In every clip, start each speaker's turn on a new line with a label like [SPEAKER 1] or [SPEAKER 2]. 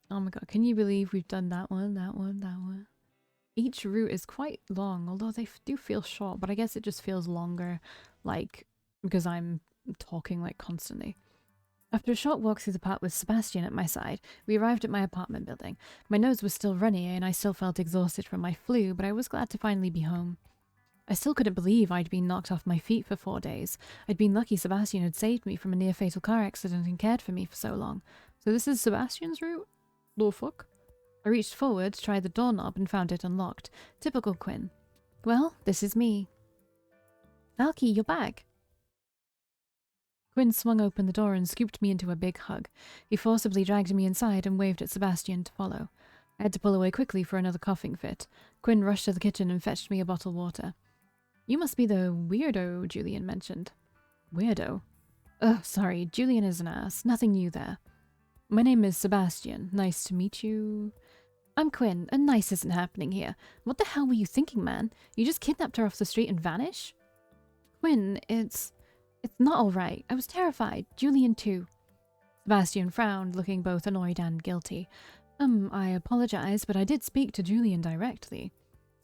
[SPEAKER 1] Oh my god, can you believe we've done that one, that one, that one? Each route is quite long, although they do feel short, but I guess it just feels longer, like, because I'm talking, like, constantly. After a short walk through the park with Sebastian at my side, we arrived at my apartment building. My nose was still runny and I still felt exhausted from my flu, but I was glad to finally be home. I still couldn't believe I'd been knocked off my feet for 4 days. I'd been lucky Sebastian had saved me from a near-fatal car accident and cared for me for so long. So this is Sebastian's route? The fuck? I reached forward, tried the doorknob, and found it unlocked. Typical Quinn. Well, this is me. Valkii, you're back. Quinn swung open the door and scooped me into a big hug. He forcibly dragged me inside and waved at Sebastian to follow. I had to pull away quickly for another coughing fit. Quinn rushed to the kitchen and fetched me a bottled water. You must be the weirdo Julian mentioned. Weirdo? Ugh, sorry, Julian is an ass. Nothing new there. My name is Sebastian. Nice to meet you. I'm Quinn, and nice isn't happening here. What the hell were you thinking, man? You just kidnapped her off the street and vanish? Quinn, it's not alright. I was terrified. Julian too. Sebastian frowned, looking both annoyed and guilty. I apologize, but I did speak to Julian directly.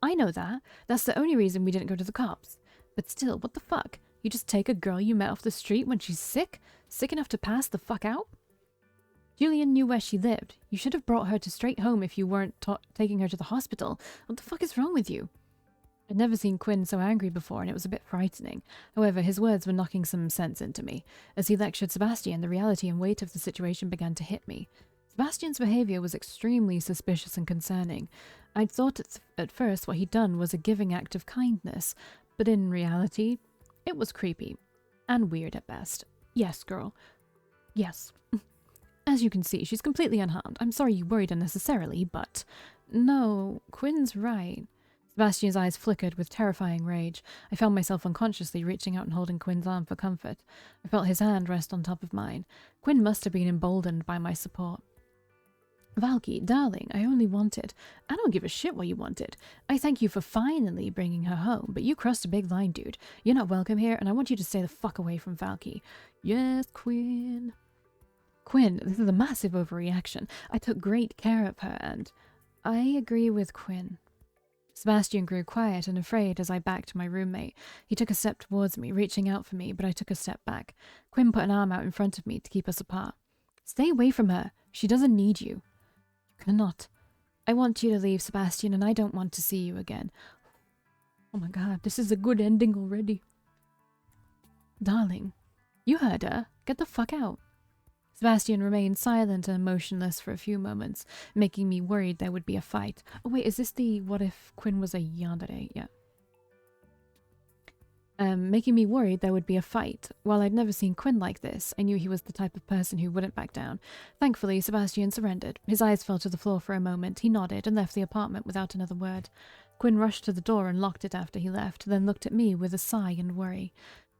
[SPEAKER 1] I know that. That's the only reason we didn't go to the cops. But still, what the fuck? You just take a girl you met off the street when she's sick? Sick enough to pass the fuck out? Julian knew where she lived. You should have brought her to straight home if you weren't taking her to the hospital. What the fuck is wrong with you? I'd never seen Quinn so angry before, and it was a bit frightening. However, his words were knocking some sense into me. As he lectured Sebastian, the reality and weight of the situation began to hit me. Sebastian's behavior was extremely suspicious and concerning. I'd thought at first what he'd done was a giving act of kindness, but in reality, it was creepy. And weird at best. Yes, girl. Yes. As you can see, she's completely unharmed. I'm sorry you worried unnecessarily, but... No, Quinn's right. Sebastian's eyes flickered with terrifying rage. I found myself unconsciously reaching out and holding Quinn's arm for comfort. I felt his hand rest on top of mine. Quinn must have been emboldened by my support. Valkii, darling, I only wanted... I don't give a shit what you wanted. I thank you for finally bringing her home, but you crossed a big line, dude. You're not welcome here, and I want you to stay the fuck away from Valkii. Yes, Quinn. Quinn, this is a massive overreaction. I took great care of her, and... I agree with Quinn. Sebastian grew quiet and afraid as I backed my roommate. He took a step towards me, reaching out for me, but I took a step back. Quinn put an arm out in front of me to keep us apart. Stay away from her. She doesn't need you. You cannot. I want you to leave, Sebastian, and I don't want to see you again. Oh my god, this is a good ending already. Darling, you heard her. Get the fuck out. Sebastian remained silent and motionless for a few moments, making me worried there would be a fight. Oh wait, is this the what if Quinn was a yandere? Yeah. Making me worried there would be a fight. While I'd never seen Quinn like this, I knew he was the type of person who wouldn't back down. Thankfully, Sebastian surrendered. His eyes fell to the floor for a moment. He nodded and left the apartment without another word. Quinn rushed to the door and locked it after he left, then looked at me with a sigh and worry.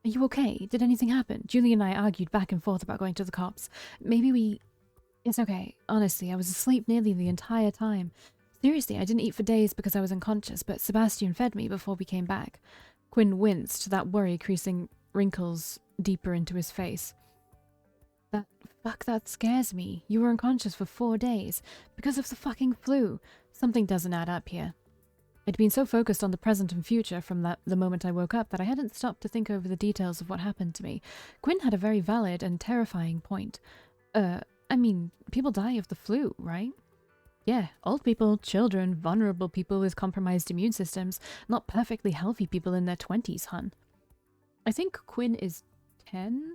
[SPEAKER 1] Are you okay? Did anything happen? Julie and I argued back and forth about going to the cops. Maybe we... It's okay. Honestly, I was asleep nearly the entire time. Seriously, I didn't eat for days because I was unconscious, but Sebastian fed me before we came back. Quinn winced, that worry creasing wrinkles deeper into his face. That scares me. You were unconscious for 4 days. Because of the fucking flu. Something doesn't add up here. I'd been so focused on the present and future from the moment I woke up that I hadn't stopped to think over the details of what happened to me. Quinn had a very valid and terrifying point. I mean, people die of the flu, right? Yeah, old people, children, vulnerable people with compromised immune systems, not perfectly healthy people in their 20s, hun. I think Quinn is 10?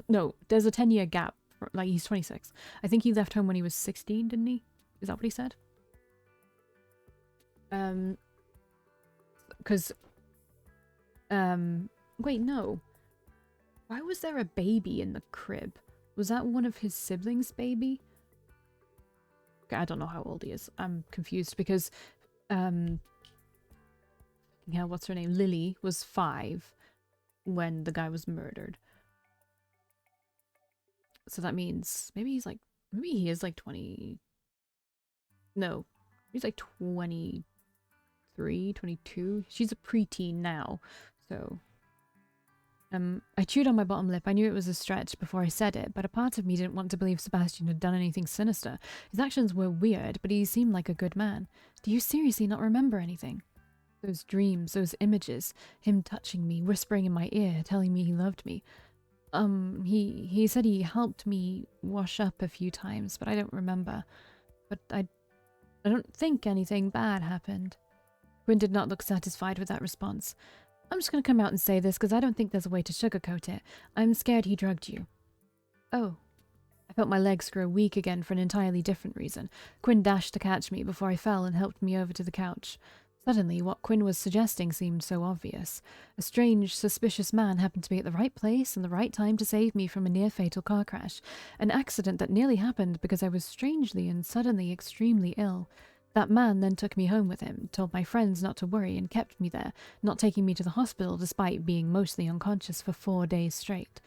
[SPEAKER 1] No, there's a 10-year gap. Like, he's 26. I think he left home when he was 16, didn't he? Is that what he said? Because, wait, no. Why was there a baby in the crib? Was that one of his siblings' baby? Okay, I don't know how old he is. I'm confused because, what's her name? Lily was 5 when the guy was murdered. So that means maybe he is like 20. No, he's like 23, 22. She's a preteen now, so I chewed on my bottom lip. I knew it was a stretch before I said it, but a part of me didn't want to believe Sebastian had done anything sinister. His actions were weird, but he seemed like a good man. Do you seriously not remember anything? Those dreams, those images, him touching me, whispering in my ear, telling me he loved me. He said he helped me wash up a few times, but I don't remember. But I don't think anything bad happened. Quinn did not look satisfied with that response. I'm just going to come out and say this because I don't think there's a way to sugarcoat it. I'm scared he drugged you. Oh. I felt my legs grow weak again for an entirely different reason. Quinn dashed to catch me before I fell and helped me over to the couch. Suddenly, what Quinn was suggesting seemed so obvious. A strange, suspicious man happened to be at the right place and the right time to save me from a near-fatal car crash. An accident that nearly happened because I was strangely and suddenly extremely ill. That man then took me home with him, told my friends not to worry, and kept me there, not taking me to the hospital despite being mostly unconscious for 4 days straight.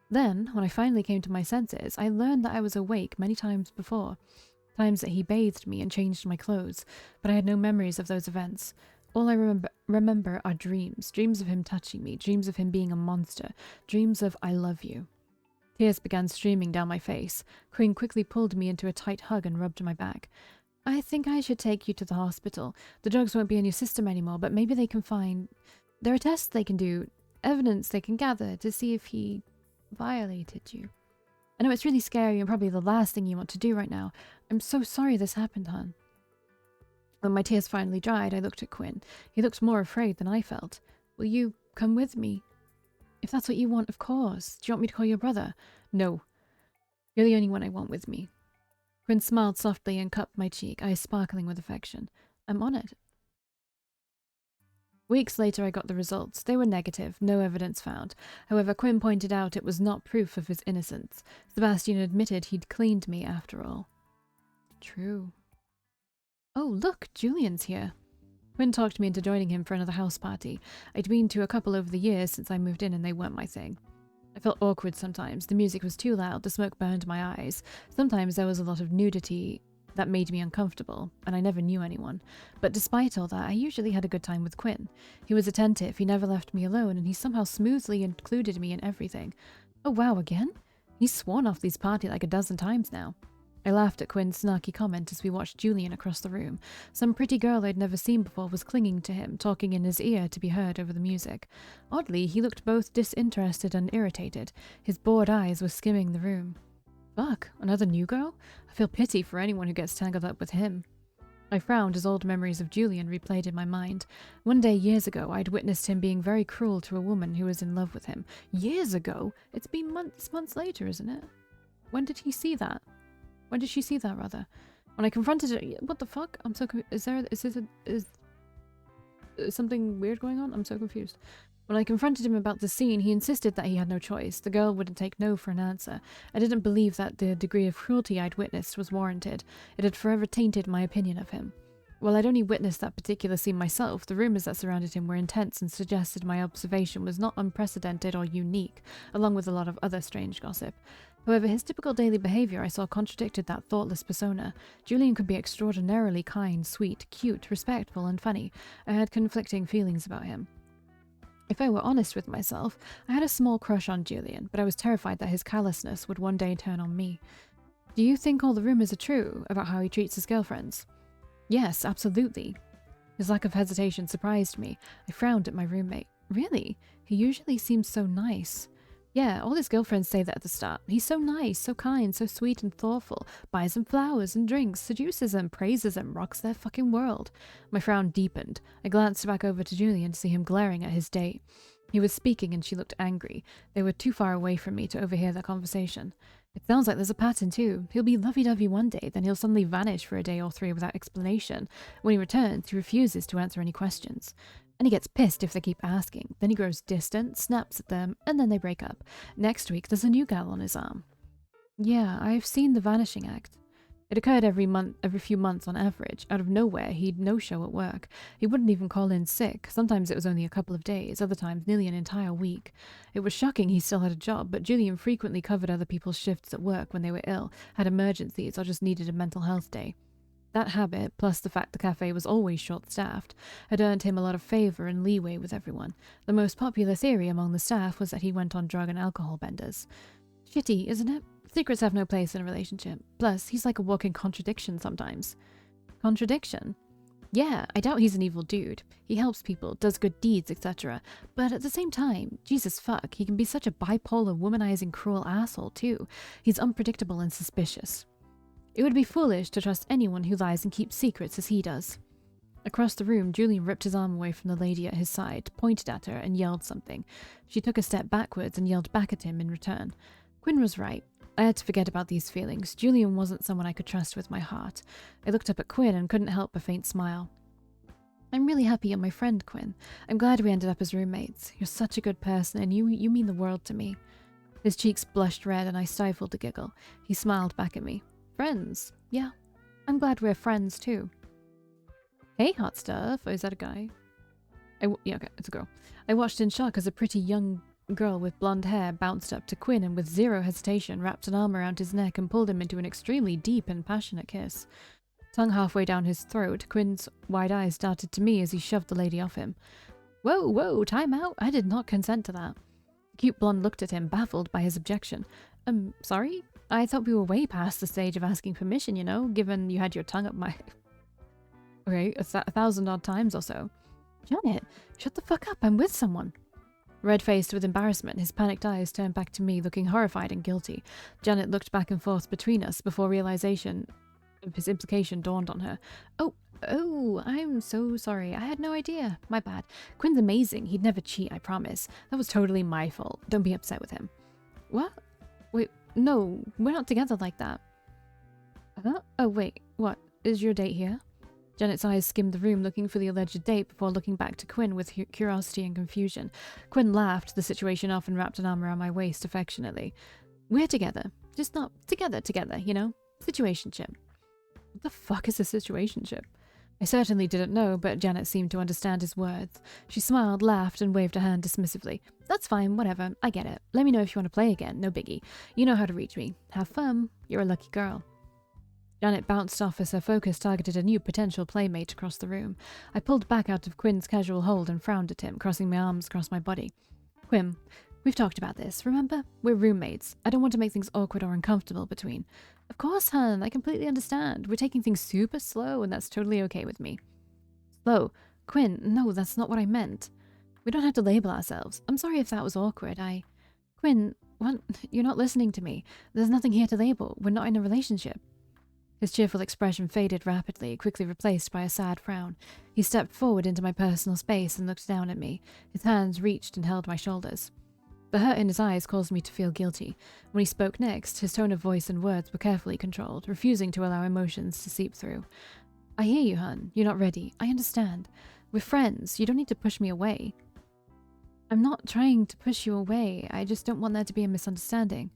[SPEAKER 1] Then, when I finally came to my senses, I learned that I was awake many times before. Times that he bathed me and changed my clothes, but I had no memories of those events. All I remember are dreams. Dreams of him touching me, dreams of him being a monster, dreams of I love you. Tears began streaming down my face. Quinn quickly pulled me into a tight hug and rubbed my back. I think I should take you to the hospital. The drugs won't be in your system anymore, but maybe they can find... There are tests they can do, evidence they can gather to see if he violated you. I know it's really scary and probably the last thing you want to do right now. I'm so sorry this happened, hon. When my tears finally dried, I looked at Quinn. He looked more afraid than I felt. Will you come with me? If that's what you want, of course. Do you want me to call your brother? No. You're the only one I want with me. Quinn smiled softly and cupped my cheek, eyes sparkling with affection. I'm on it. Weeks later I got the results. They were negative, no evidence found. However, Quinn pointed out it was not proof of his innocence. Sebastian admitted he'd cleaned me after all. True. Oh, look, Julian's here. Quinn talked me into joining him for another house party. I'd been to a couple over the years since I moved in and they weren't my thing. I felt awkward sometimes. The music was too loud, the smoke burned my eyes. Sometimes there was a lot of nudity that made me uncomfortable, and I never knew anyone. But despite all that, I usually had a good time with Quinn. He was attentive, he never left me alone, and he somehow smoothly included me in everything. Oh wow, again? He's sworn off these party like a dozen times now. I laughed at Quinn's snarky comment as we watched Julian across the room. Some pretty girl I'd never seen before was clinging to him, talking in his ear to be heard over the music. Oddly, he looked both disinterested and irritated. His bored eyes were skimming the room. Fuck, another new girl? I feel pity for anyone who gets tangled up with him. I frowned as old memories of Julian replayed in my mind. One day years ago, I'd witnessed him being very cruel to a woman who was in love with him. Years ago? It's been months later, isn't it? When did he see that? When did she see that, rather? When I confronted her... What the fuck? I'm so confused. Is something weird going on? I'm so confused. When I confronted him about the scene, he insisted that he had no choice. The girl wouldn't take no for an answer. I didn't believe that the degree of cruelty I'd witnessed was warranted. It had forever tainted my opinion of him. While I'd only witnessed that particular scene myself, the rumours that surrounded him were intense and suggested my observation was not unprecedented or unique, along with a lot of other strange gossip. However, his typical daily behaviour I saw contradicted that thoughtless persona. Julian could be extraordinarily kind, sweet, cute, respectful, and funny. I had conflicting feelings about him. If I were honest with myself, I had a small crush on Julian, but I was terrified that his callousness would one day turn on me. Do you think all the rumours are true about how he treats his girlfriends? Yes, absolutely. His lack of hesitation surprised me. I frowned at my roommate. Really? He usually seems so nice. Yeah, all his girlfriends say that at the start. He's so nice, so kind, so sweet and thoughtful. Buys them flowers and drinks, seduces them, praises them, rocks their fucking world. My frown deepened. I glanced back over to Julian to see him glaring at his date. He was speaking and she looked angry. They were too far away from me to overhear their conversation. It sounds like there's a pattern too. He'll be lovey-dovey one day, then he'll suddenly vanish for a day or three without explanation. When he returns, he refuses to answer any questions. And he gets pissed if they keep asking. Then he grows distant, snaps at them, and then they break up. Next week, there's a new gal on his arm. Yeah, I've seen the vanishing act. It occurred every few months on average. Out of nowhere, he'd no-show at work. He wouldn't even call in sick. Sometimes it was only a couple of days, other times nearly an entire week. It was shocking he still had a job, but Julian frequently covered other people's shifts at work when they were ill, had emergencies, or just needed a mental health day. That habit, plus the fact the cafe was always short-staffed, had earned him a lot of favor and leeway with everyone. The most popular theory among the staff was that he went on drug and alcohol benders. Shitty, isn't it? Secrets have no place in a relationship. Plus, he's like a walking contradiction sometimes. Contradiction? Yeah, I doubt he's an evil dude. He helps people, does good deeds, etc. But at the same time, Jesus fuck, he can be such a bipolar, womanizing, cruel asshole too. He's unpredictable and suspicious. It would be foolish to trust anyone who lies and keeps secrets as he does. Across the room, Julian ripped his arm away from the lady at his side, pointed at her, and yelled something. She took a step backwards and yelled back at him in return. Quinn was right. I had to forget about these feelings. Julian wasn't someone I could trust with my heart. I looked up at Quinn and couldn't help a faint smile. I'm really happy you're my friend, Quinn. I'm glad we ended up as roommates. You're such a good person, and you mean the world to me. His cheeks blushed red, and I stifled a giggle. He smiled back at me. Friends? Yeah. I'm glad we're friends, too. Hey, hot stuff. Oh, is that a guy? Yeah, okay, it's a girl. I watched in shock as a pretty young girl with blonde hair bounced up to Quinn and with zero hesitation wrapped an arm around his neck and pulled him into an extremely deep and passionate kiss. Tongue halfway down his throat, Quinn's wide eyes darted to me as he shoved the lady off him. Whoa, time out. I did not consent to that. The cute blonde looked at him, baffled by his objection. Sorry? I thought we were way past the stage of asking permission, you know, given you had your tongue up my... Okay, 1,000 odd times or so. Janet, shut the fuck up, I'm with someone. Red-faced with embarrassment, his panicked eyes turned back to me, looking horrified and guilty. Janet looked back and forth between us before realization of his implication dawned on her. Oh, I'm so sorry. I had no idea. My bad. Quinn's amazing. He'd never cheat, I promise. That was totally my fault. Don't be upset with him. What? Wait, no, we're not together like that. Huh? Oh, wait, what? Is your date here? Janet's eyes skimmed the room looking for the alleged date before looking back to Quinn with curiosity and confusion. Quinn laughed the situation off and wrapped an arm around my waist affectionately. We're together. Just not together, you know? Situationship. What the fuck is a situationship? I certainly didn't know, but Janet seemed to understand his words. She smiled, laughed, and waved a hand dismissively. That's fine, whatever. I get it. Let me know if you want to play again, no biggie. You know how to reach me. Have fun. You're a lucky girl. Janet bounced off as her focus targeted a new potential playmate across the room. I pulled back out of Quinn's casual hold and frowned at him, crossing my arms across my body. Quinn, we've talked about this, remember? We're roommates. I don't want to make things awkward or uncomfortable between. Of course, hun, I completely understand. We're taking things super slow, and that's totally okay with me. Slow? Quinn, no, that's not what I meant. We don't have to label ourselves. I'm sorry if that was awkward. Quinn, what? You're not listening to me. There's nothing here to label. We're not in a relationship. His cheerful expression faded rapidly, quickly replaced by a sad frown. He stepped forward into my personal space and looked down at me. His hands reached and held my shoulders. The hurt in his eyes caused me to feel guilty. When he spoke next, his tone of voice and words were carefully controlled, refusing to allow emotions to seep through. I hear you, hun. You're not ready. I understand. We're friends. You don't need to push me away. I'm not trying to push you away. I just don't want there to be a misunderstanding.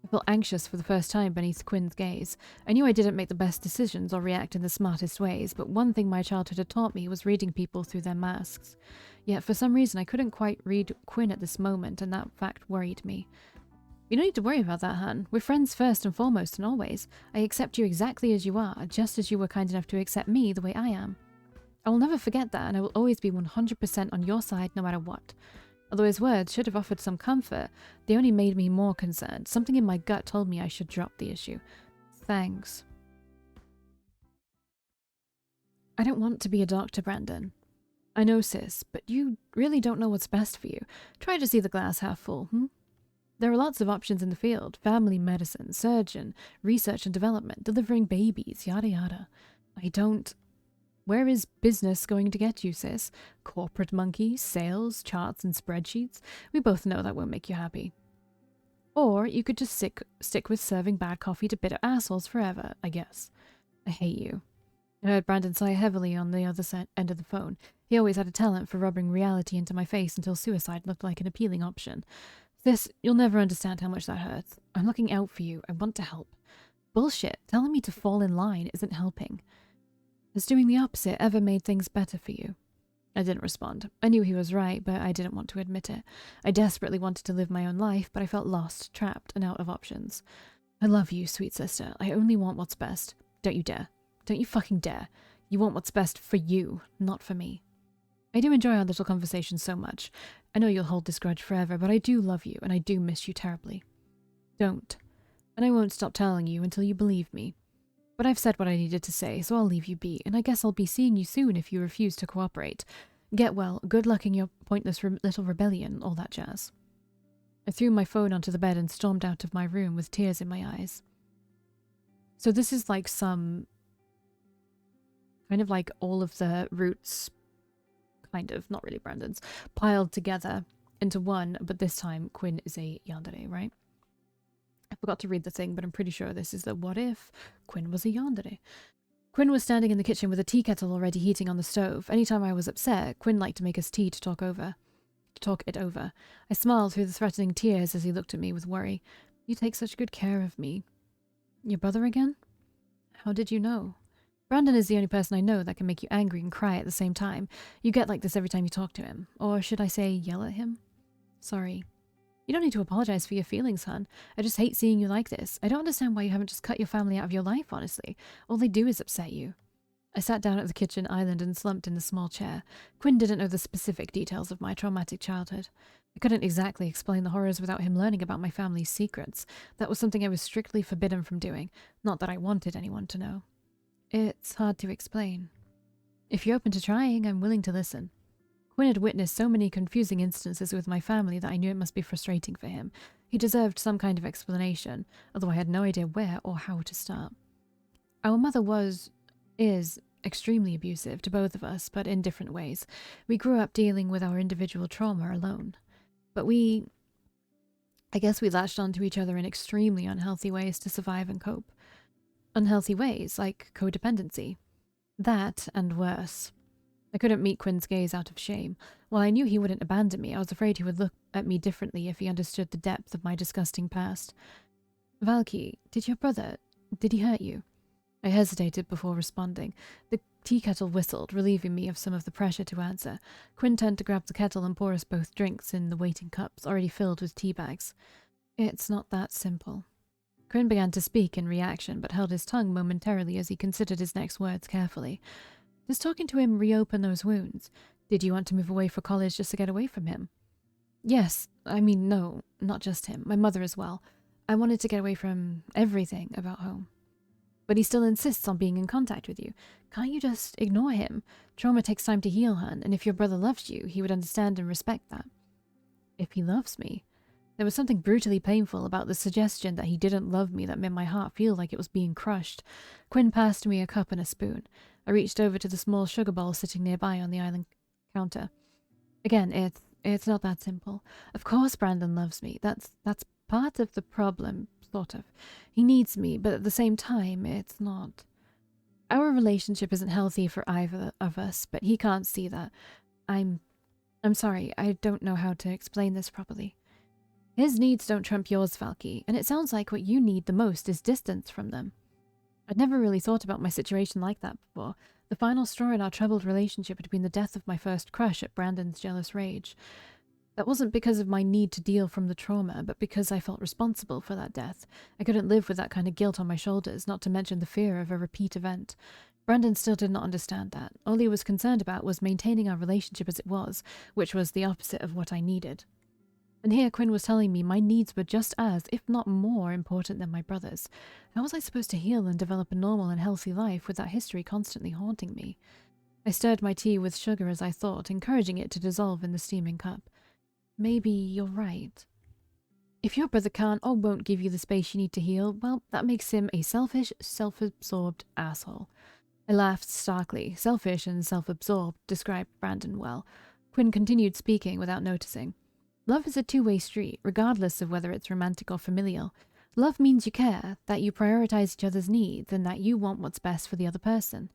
[SPEAKER 1] I felt anxious for the first time beneath Quinn's gaze. I knew I didn't make the best decisions or react in the smartest ways, but one thing my childhood had taught me was reading people through their masks. Yet for some reason I couldn't quite read Quinn at this moment, and that fact worried me. You don't need to worry about that, hun. We're friends first and foremost and always. I accept you exactly as you are, just as you were kind enough to accept me the way I am. I will never forget that, and I will always be 100% on your side no matter what. Although his words should have offered some comfort, they only made me more concerned. Something in my gut told me I should drop the issue. Thanks. I don't want to be a doctor, Brandon. I know, sis, but you really don't know what's best for you. Try to see the glass half full, There are lots of options in the field. Family medicine, surgeon, research and development, delivering babies, yada yada. Where is business going to get you, sis? Corporate monkey, sales, charts and spreadsheets? We both know that won't make you happy. Or you could just stick with serving bad coffee to bitter assholes forever, I guess. I hate you. I heard Brandon sigh heavily on the other end of the phone. He always had a talent for rubbing reality into my face until suicide looked like an appealing option. Sis, you'll never understand how much that hurts. I'm looking out for you. I want to help. Bullshit. Telling me to fall in line isn't helping. Has doing the opposite ever made things better for you? I didn't respond. I knew he was right, but I didn't want to admit it. I desperately wanted to live my own life, but I felt lost, trapped, and out of options. I love you, sweet sister. I only want what's best. Don't you dare. Don't you fucking dare. You want what's best for you, not for me. I do enjoy our little conversation so much. I know you'll hold this grudge forever, but I do love you, and I do miss you terribly. Don't. And I won't stop telling you until you believe me. But I've said what I needed to say, so I'll leave you be, and I guess I'll be seeing you soon if you refuse to cooperate. Get well, good luck in your pointless little rebellion, all that jazz. I threw my phone onto the bed and stormed out of my room with tears in my eyes. So this is like some... kind of like all of the roots, kind of, not really Brandon's, piled together into one, but this time Quinn is a yandere, right? I forgot to read the thing, but I'm pretty sure this is the what if Quinn was a yandere. Quinn was standing in the kitchen with a tea kettle already heating on the stove. Anytime I was upset, Quinn liked to make us tea to talk it over. I smiled through the threatening tears as he looked at me with worry. You take such good care of me. Your brother again? How did you know? Brandon is the only person I know that can make you angry and cry at the same time. You get like this every time you talk to him. Or should I say, yell at him? Sorry. You don't need to apologize for your feelings, hon. I just hate seeing you like this. I don't understand why you haven't just cut your family out of your life, honestly. All they do is upset you. I sat down at the kitchen island and slumped in the small chair. Quinn didn't know the specific details of my traumatic childhood. I couldn't exactly explain the horrors without him learning about my family's secrets. That was something I was strictly forbidden from doing, not that I wanted anyone to know. It's hard to explain. If you're open to trying, I'm willing to listen. Quinn had witnessed so many confusing instances with my family that I knew it must be frustrating for him. He deserved some kind of explanation, although I had no idea where or how to start. Our mother is extremely abusive to both of us, but in different ways. We grew up dealing with our individual trauma alone. But I guess we latched onto each other in extremely unhealthy ways to survive and cope. Unhealthy ways, like codependency. That, and worse. I couldn't meet Quinn's gaze out of shame. While I knew he wouldn't abandon me, I was afraid he would look at me differently if he understood the depth of my disgusting past. Valkii, did he hurt you? I hesitated before responding. The tea kettle whistled, relieving me of some of the pressure to answer. Quinn turned to grab the kettle and pour us both drinks in the waiting cups, already filled with tea bags. It's not that simple. Quinn began to speak in reaction, but held his tongue momentarily as he considered his next words carefully. Does talking to him reopen those wounds? Did you want to move away for college just to get away from him? Yes. I mean, no, not just him. My mother as well. I wanted to get away from everything about home. But he still insists on being in contact with you. Can't you just ignore him? Trauma takes time to heal, hun, and if your brother loves you, he would understand and respect that. If he loves me? There was something brutally painful about the suggestion that he didn't love me that made my heart feel like it was being crushed. Quinn passed me a cup and a spoon. I reached over to the small sugar bowl sitting nearby on the island counter. Again, it's not that simple. Of course Brandon loves me. That's part of the problem, sort of. He needs me, but at the same time, it's not. Our relationship isn't healthy for either of us, but he can't see that. I'm sorry, I don't know how to explain this properly. His needs don't trump yours, Valkii, and it sounds like what you need the most is distance from them. I'd never really thought about my situation like that before. The final straw in our troubled relationship between the death of my first crush at Brandon's jealous rage. That wasn't because of my need to deal from the trauma, but because I felt responsible for that death. I couldn't live with that kind of guilt on my shoulders, not to mention the fear of a repeat event. Brandon still did not understand that. All he was concerned about was maintaining our relationship as it was, which was the opposite of what I needed. And here Quinn was telling me my needs were just as, if not more, important than my brother's. How was I supposed to heal and develop a normal and healthy life with that history constantly haunting me? I stirred my tea with sugar as I thought, encouraging it to dissolve in the steaming cup. Maybe you're right. If your brother can't or won't give you the space you need to heal, well, that makes him a selfish, self-absorbed asshole. I laughed starkly. Selfish and self-absorbed described Brandon well. Quinn continued speaking without noticing. Love is a two-way street, regardless of whether it's romantic or familial. Love means you care, that you prioritize each other's needs, and that you want what's best for the other person.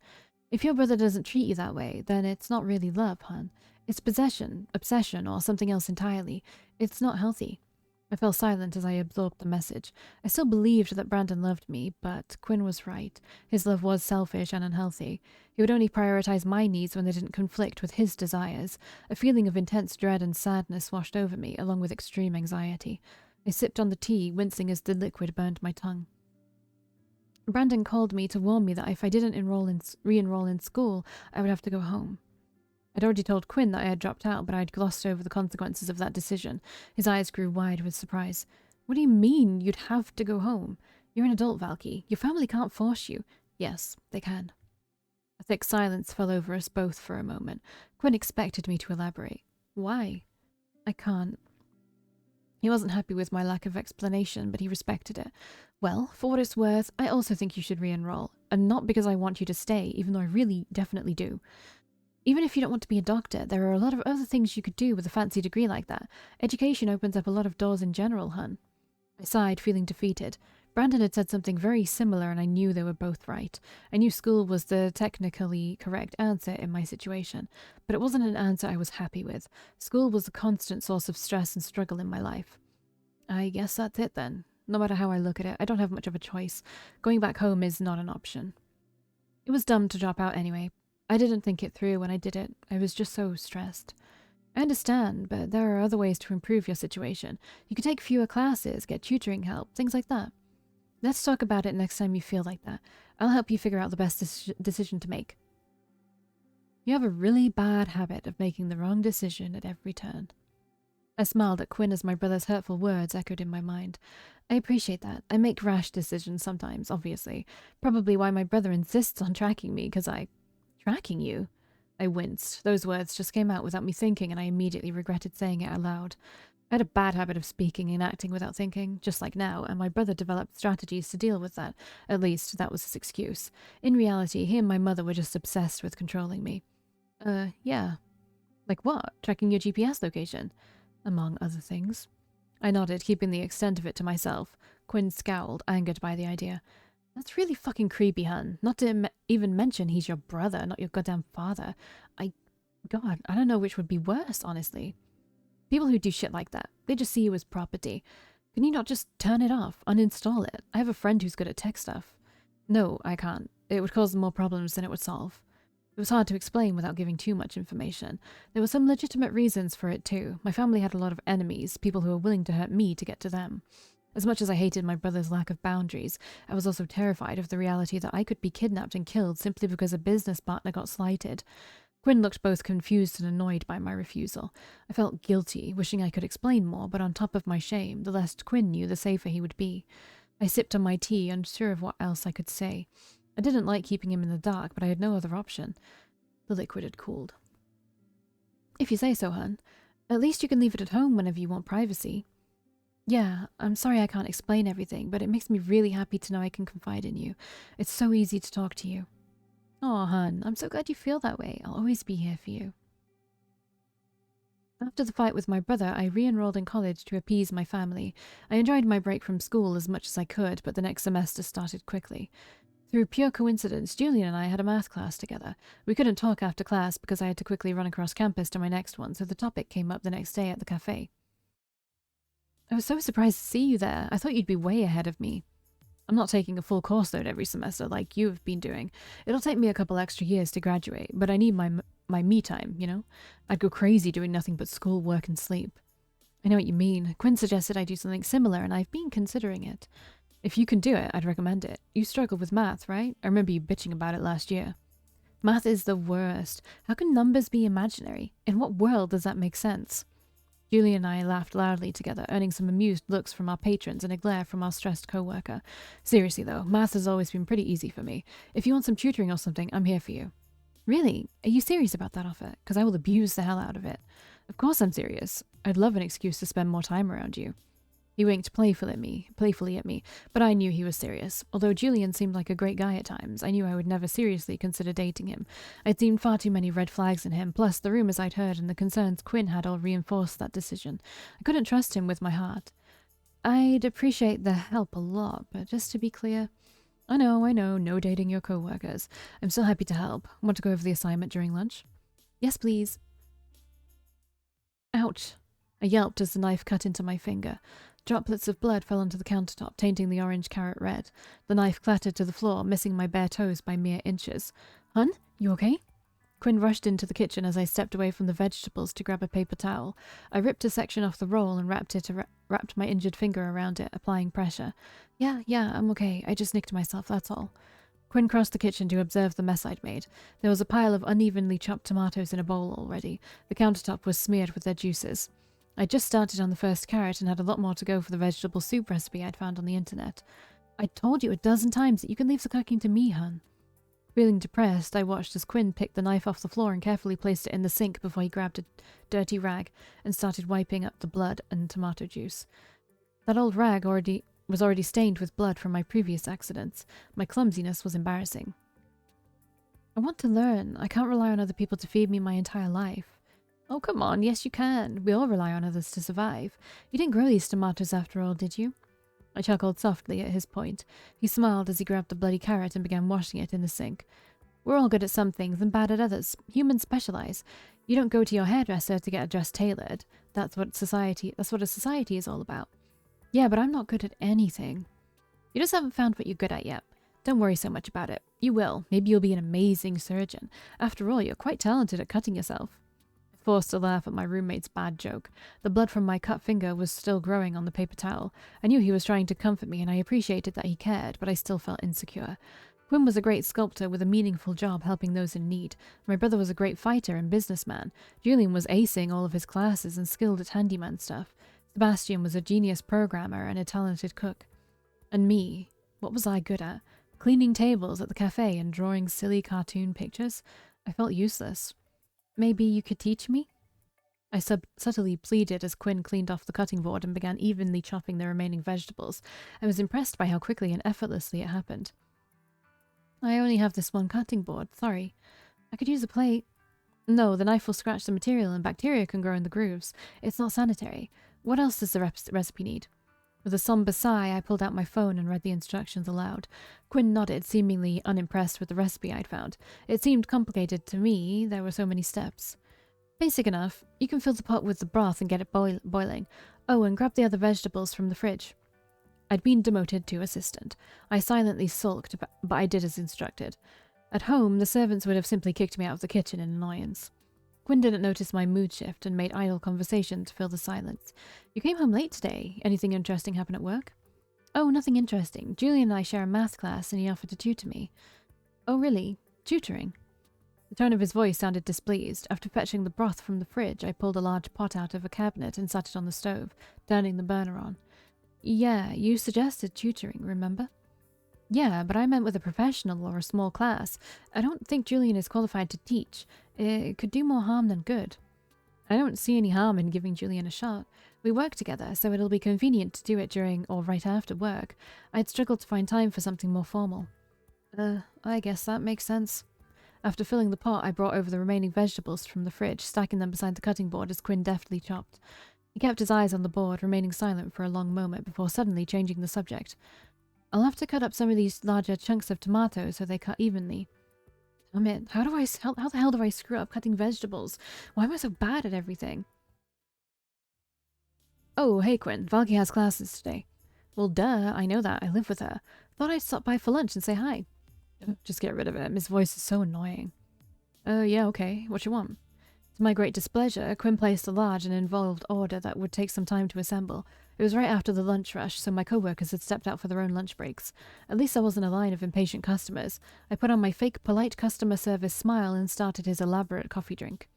[SPEAKER 1] If your brother doesn't treat you that way, then it's not really love, hun. It's possession, obsession, or something else entirely. It's not healthy. I fell silent as I absorbed the message. I still believed that Brandon loved me, but Quinn was right. His love was selfish and unhealthy. He would only prioritize my needs when they didn't conflict with his desires. A feeling of intense dread and sadness washed over me, along with extreme anxiety. I sipped on the tea, wincing as the liquid burned my tongue. Brandon called me to warn me that if I didn't re-enroll in school, I would have to go home. I'd already told Quinn that I had dropped out, but I'd glossed over the consequences of that decision. His eyes grew wide with surprise. What do you mean you'd have to go home? You're an adult, Valkii. Your family can't force you. Yes, they can. A thick silence fell over us both for a moment. Quinn expected me to elaborate. Why? I can't. He wasn't happy with my lack of explanation, but he respected it. Well, for what it's worth, I also think you should re-enroll. And not because I want you to stay, even though I really definitely do. Even if you don't want to be a doctor, there are a lot of other things you could do with a fancy degree like that. Education opens up a lot of doors in general, hun. I sighed, feeling defeated. Brandon had said something very similar, and I knew they were both right. I knew school was the technically correct answer in my situation, but it wasn't an answer I was happy with. School was a constant source of stress and struggle in my life. I guess that's it then. No matter how I look at it, I don't have much of a choice. Going back home is not an option. It was dumb to drop out anyway. I didn't think it through when I did it. I was just so stressed. I understand, but there are other ways to improve your situation. You could take fewer classes, get tutoring help, things like that. Let's talk about it next time you feel like that. I'll help you figure out the best decision to make. You have a really bad habit of making the wrong decision at every turn. I smiled at Quinn as my brother's hurtful words echoed in my mind. I appreciate that. I make rash decisions sometimes, obviously. Probably why my brother insists on tracking me, because Tracking you? I winced. Those words just came out without me thinking, and I immediately regretted saying it out loud. I had a bad habit of speaking and acting without thinking, just like now, and my brother developed strategies to deal with that. At least, that was his excuse. In reality, he and my mother were just obsessed with controlling me. Yeah. Like what? Tracking your GPS location? Among other things. I nodded, keeping the extent of it to myself. Quinn scowled, angered by the idea. That's really fucking creepy, hun. Not to even mention he's your brother, not your goddamn father. God, I don't know which would be worse, honestly. People who do shit like that, they just see you as property. Can you not just turn it off, uninstall it? I have a friend who's good at tech stuff. No, I can't. It would cause more problems than it would solve. It was hard to explain without giving too much information. There were some legitimate reasons for it too. My family had a lot of enemies, people who were willing to hurt me to get to them. As much as I hated my brother's lack of boundaries, I was also terrified of the reality that I could be kidnapped and killed simply because a business partner got slighted. Quinn looked both confused and annoyed by my refusal. I felt guilty, wishing I could explain more, but on top of my shame, the less Quinn knew, the safer he would be. I sipped on my tea, unsure of what else I could say. I didn't like keeping him in the dark, but I had no other option. The liquid had cooled. If you say so, hun. At least you can leave it at home whenever you want privacy. Yeah, I'm sorry I can't explain everything, but it makes me really happy to know I can confide in you. It's so easy to talk to you. Aw, hun, I'm so glad you feel that way. I'll always be here for you. After the fight with my brother, I re-enrolled in college to appease my family. I enjoyed my break from school as much as I could, but the next semester started quickly. Through pure coincidence, Julian and I had a math class together. We couldn't talk after class because I had to quickly run across campus to my next one, so the topic came up the next day at the cafe. I was so surprised to see you there. I thought you'd be way ahead of me. I'm not taking a full course load every semester like you've been doing. It'll take me a couple extra years to graduate, but I need my me time, you know? I'd go crazy doing nothing but school, work, and sleep. I know what you mean. Quinn suggested I do something similar, and I've been considering it. If you can do it, I'd recommend it. You struggle with math, right? I remember you bitching about it last year. Math is the worst. How can numbers be imaginary? In what world does that make sense? Julie and I laughed loudly together, earning some amused looks from our patrons and a glare from our stressed co-worker. Seriously though, math has always been pretty easy for me. If you want some tutoring or something, I'm here for you. Really? Are you serious about that offer? Because I will abuse the hell out of it. Of course I'm serious. I'd love an excuse to spend more time around you. He winked playfully at me, but I knew he was serious. Although Julian seemed like a great guy at times, I knew I would never seriously consider dating him. I'd seen far too many red flags in him, plus the rumors I'd heard and the concerns Quinn had all reinforced that decision. I couldn't trust him with my heart. I'd appreciate the help a lot, but just to be clear, I know, no dating your co-workers. I'm still happy to help. Want to go over the assignment during lunch? Yes, please. Ouch. I yelped as the knife cut into my finger. Droplets of blood fell onto the countertop, tainting the orange carrot red. The knife clattered to the floor, missing my bare toes by mere inches. Hun, you okay? Quinn rushed into the kitchen as I stepped away from the vegetables to grab a paper towel. I ripped a section off the roll and wrapped my injured finger around it, applying pressure. Yeah, I'm okay. I just nicked myself, that's all. Quinn crossed the kitchen to observe the mess I'd made. There was a pile of unevenly chopped tomatoes in a bowl already. The countertop was smeared with their juices. I'd just started on the first carrot and had a lot more to go for the vegetable soup recipe I'd found on the internet. I told you a dozen times that you can leave the cooking to me, hun. Feeling depressed, I watched as Quinn picked the knife off the floor and carefully placed it in the sink before he grabbed a dirty rag and started wiping up the blood and tomato juice. That old rag was already stained with blood from my previous accidents. My clumsiness was embarrassing. I want to learn. I can't rely on other people to feed me my entire life. Oh, come on. Yes, you can. We all rely on others to survive. You didn't grow these tomatoes after all, did you? I chuckled softly at his point. He smiled as he grabbed the bloody carrot and began washing it in the sink. We're all good at some things and bad at others. Humans specialize. You don't go to your hairdresser to get a dress tailored. That's what a society is all about. Yeah, but I'm not good at anything. You just haven't found what you're good at yet. Don't worry so much about it. You will. Maybe you'll be an amazing surgeon. After all, you're quite talented at cutting yourself. I forced a laugh at my roommate's bad joke. The blood from my cut finger was still growing on the paper towel. I knew he was trying to comfort me and I appreciated that he cared, but I still felt insecure. Quinn was a great sculptor with a meaningful job helping those in need. My brother was a great fighter and businessman. Julian was acing all of his classes and skilled at handyman stuff. Sebastian was a genius programmer and a talented cook. And me, what was I good at? Cleaning tables at the cafe and drawing silly cartoon pictures? I felt useless. Maybe you could teach me? I subtly pleaded as Quinn cleaned off the cutting board and began evenly chopping the remaining vegetables. I was impressed by how quickly and effortlessly it happened. I only have this one cutting board, sorry. I could use a plate. No, the knife will scratch the material and bacteria can grow in the grooves. It's not sanitary. What else does the recipe need? With a somber sigh, I pulled out my phone and read the instructions aloud. Quinn nodded, seemingly unimpressed with the recipe I'd found. It seemed complicated to me, there were so many steps. Basic enough. You can fill the pot with the broth and get it boiling. Oh, and grab the other vegetables from the fridge. I'd been demoted to assistant. I silently sulked, but I did as instructed. At home, the servants would have simply kicked me out of the kitchen in annoyance. Quinn didn't notice my mood shift and made idle conversation to fill the silence. You came home late today. Anything interesting happen at work? Oh, nothing interesting. Julian and I share a math class and he offered to tutor me. Oh, really? Tutoring? The tone of his voice sounded displeased. After fetching the broth from the fridge, I pulled a large pot out of a cabinet and sat it on the stove, turning the burner on. Yeah, you suggested tutoring, remember? Yeah, but I meant with a professional or a small class. I don't think Julian is qualified to teach. It could do more harm than good. I don't see any harm in giving Julian a shot. We work together, so it'll be convenient to do it during or right after work. I'd struggle to find time for something more formal. I guess that makes sense. After filling the pot, I brought over the remaining vegetables from the fridge, stacking them beside the cutting board as Quinn deftly chopped. He kept his eyes on the board, remaining silent for a long moment before suddenly changing the subject. I'll have to cut up some of these larger chunks of tomato so they cut evenly. Damn it, how the hell do I screw up cutting vegetables? Why am I so bad at everything? Oh, hey Quinn, Valkii has classes today. Well, duh, I know that, I live with her. Thought I'd stop by for lunch and say hi. Just get rid of him, his voice is so annoying. Yeah, okay, what you want? To my great displeasure, Quinn placed a large and involved order that would take some time to assemble. It was right after the lunch rush, so my co-workers had stepped out for their own lunch breaks. At least there wasn't a line of impatient customers. I put on my fake polite customer service smile and started his elaborate coffee drink.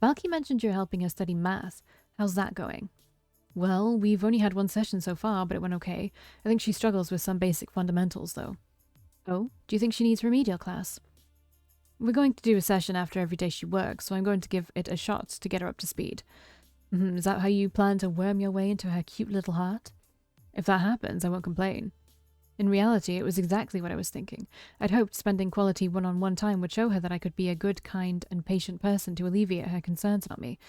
[SPEAKER 1] Valkii mentioned you're helping her study math. How's that going? Well, we've only had one session so far, but it went okay. I think she struggles with some basic fundamentals, though. Oh? Do you think she needs remedial class? We're going to do a session after every day she works, so I'm going to give it a shot to get her up to speed. Is that how you plan to worm your way into her cute little heart? If that happens, I won't complain. In reality, it was exactly what I was thinking. I'd hoped spending quality one-on-one time would show her that I could be a good, kind, and patient person to alleviate her concerns about me.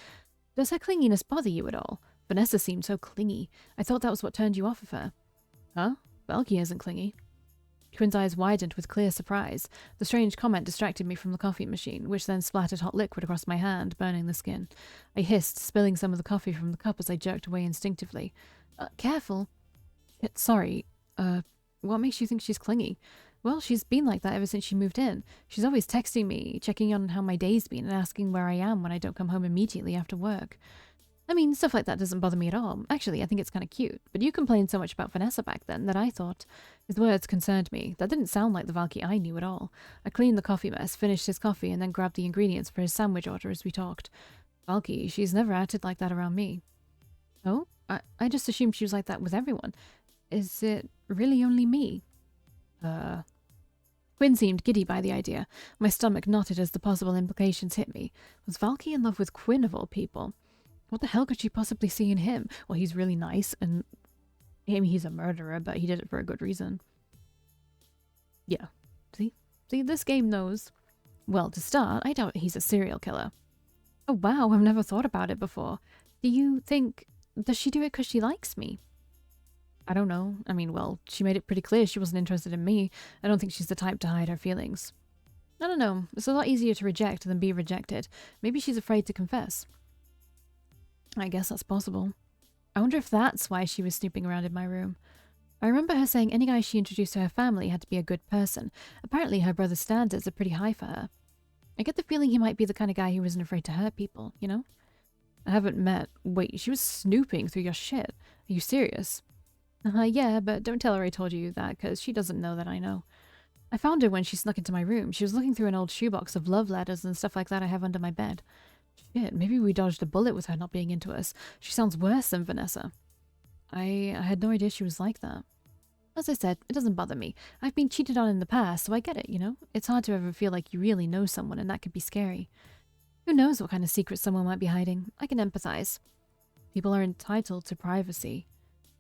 [SPEAKER 1] Does her clinginess bother you at all? Vanessa seemed so clingy. I thought that was what turned you off of her. Huh? Valkii isn't clingy. Quinn's eyes widened with clear surprise. The strange comment distracted me from the coffee machine, which then splattered hot liquid across my hand, burning the skin. I hissed, spilling some of the coffee from the cup as I jerked away instinctively. Careful. Sorry. What makes you think she's clingy? Well, she's been like that ever since she moved in. She's always texting me, checking on how my day's been, and asking where I am when I don't come home immediately after work. I mean, stuff like that doesn't bother me at all. Actually, I think it's kind of cute. But you complained so much about Vanessa back then that I thought his words concerned me. That didn't sound like the Valkii I knew at all. I cleaned the coffee mess, finished his coffee, and then grabbed the ingredients for his sandwich order as we talked. Valkii, she's never acted like that around me. Oh? I just assumed she was like that with everyone. Is it really only me? Quinn seemed giddy by the idea. My stomach knotted as the possible implications hit me. Was Valkii in love with Quinn of all people? What the hell could she possibly see in him? Well, he's really nice, and I mean, he's a murderer, but he did it for a good reason. Yeah. See, this game knows. Well, to start, I doubt he's a serial killer. Oh wow, I've never thought about it before. Do you think... Does she do it because she likes me? I don't know. I mean, well, she made it pretty clear she wasn't interested in me. I don't think she's the type to hide her feelings. I don't know. It's a lot easier to reject than be rejected. Maybe she's afraid to confess. I guess that's possible. I wonder if that's why she was snooping around in my room. I remember her saying any guy she introduced to her family had to be a good person. Apparently her brother's standards are pretty high for her. I get the feeling he might be the kind of guy who isn't afraid to hurt people, you know? I haven't met... Wait, she was snooping through your shit. Are you serious? Yeah, but don't tell her I told you that, because she doesn't know that I know. I found her when she snuck into my room. She was looking through an old shoebox of love letters and stuff like that I have under my bed. Shit, maybe we dodged a bullet with her not being into us. She sounds worse than Vanessa. I had no idea she was like that. As I said, it doesn't bother me. I've been cheated on in the past, so I get it, you know? It's hard to ever feel like you really know someone, and that could be scary. Who knows what kind of secrets someone might be hiding? I can empathize. People are entitled to privacy.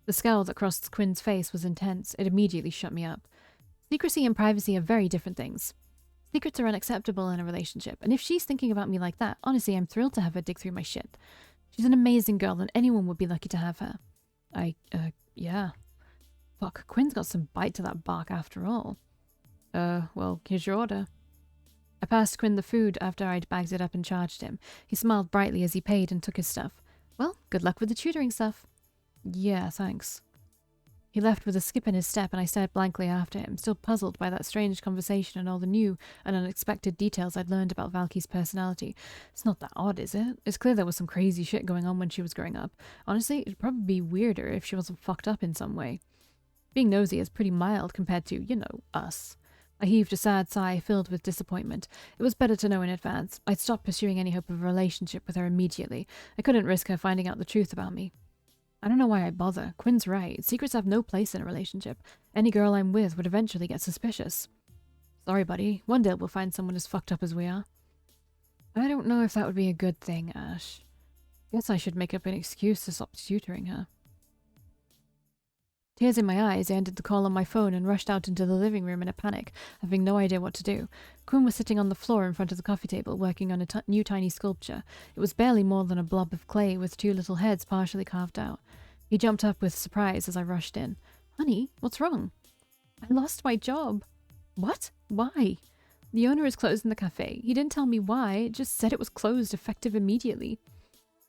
[SPEAKER 1] The scowl that crossed Quinn's face was intense. It immediately shut me up. Secrecy and privacy are very different things. Secrets are unacceptable in a relationship, and if she's thinking about me like that, honestly, I'm thrilled to have her dig through my shit. She's an amazing girl, and anyone would be lucky to have her. Yeah. Fuck, Quinn's got some bite to that bark after all. Well, here's your order. I passed Quinn the food after I'd bagged it up and charged him. He smiled brightly as he paid and took his stuff. Well, good luck with the tutoring stuff. Yeah, thanks. He left with a skip in his step, and I stared blankly after him, still puzzled by that strange conversation and all the new and unexpected details I'd learned about Valky's personality. It's not that odd, is it? It's clear there was some crazy shit going on when she was growing up. Honestly, it'd probably be weirder if she wasn't fucked up in some way. Being nosy is pretty mild compared to, you know, us. I heaved a sad sigh filled with disappointment. It was better to know in advance. I'd stopped pursuing any hope of a relationship with her immediately. I couldn't risk her finding out the truth about me. I don't know why I bother. Quinn's right. Secrets have no place in a relationship. Any girl I'm with would eventually get suspicious. Sorry, buddy. One day we'll find someone as fucked up as we are. I don't know if that would be a good thing, Ash. Guess I should make up an excuse to stop tutoring her. Tears in my eyes, I ended the call on my phone and rushed out into the living room in a panic, having no idea what to do. Quinn was sitting on the floor in front of the coffee table, working on a new tiny sculpture. It was barely more than a blob of clay with two little heads partially carved out. He jumped up with surprise as I rushed in. Honey, what's wrong? I lost my job. What? Why? The owner is closing the cafe. He didn't tell me why, just said it was closed effective immediately.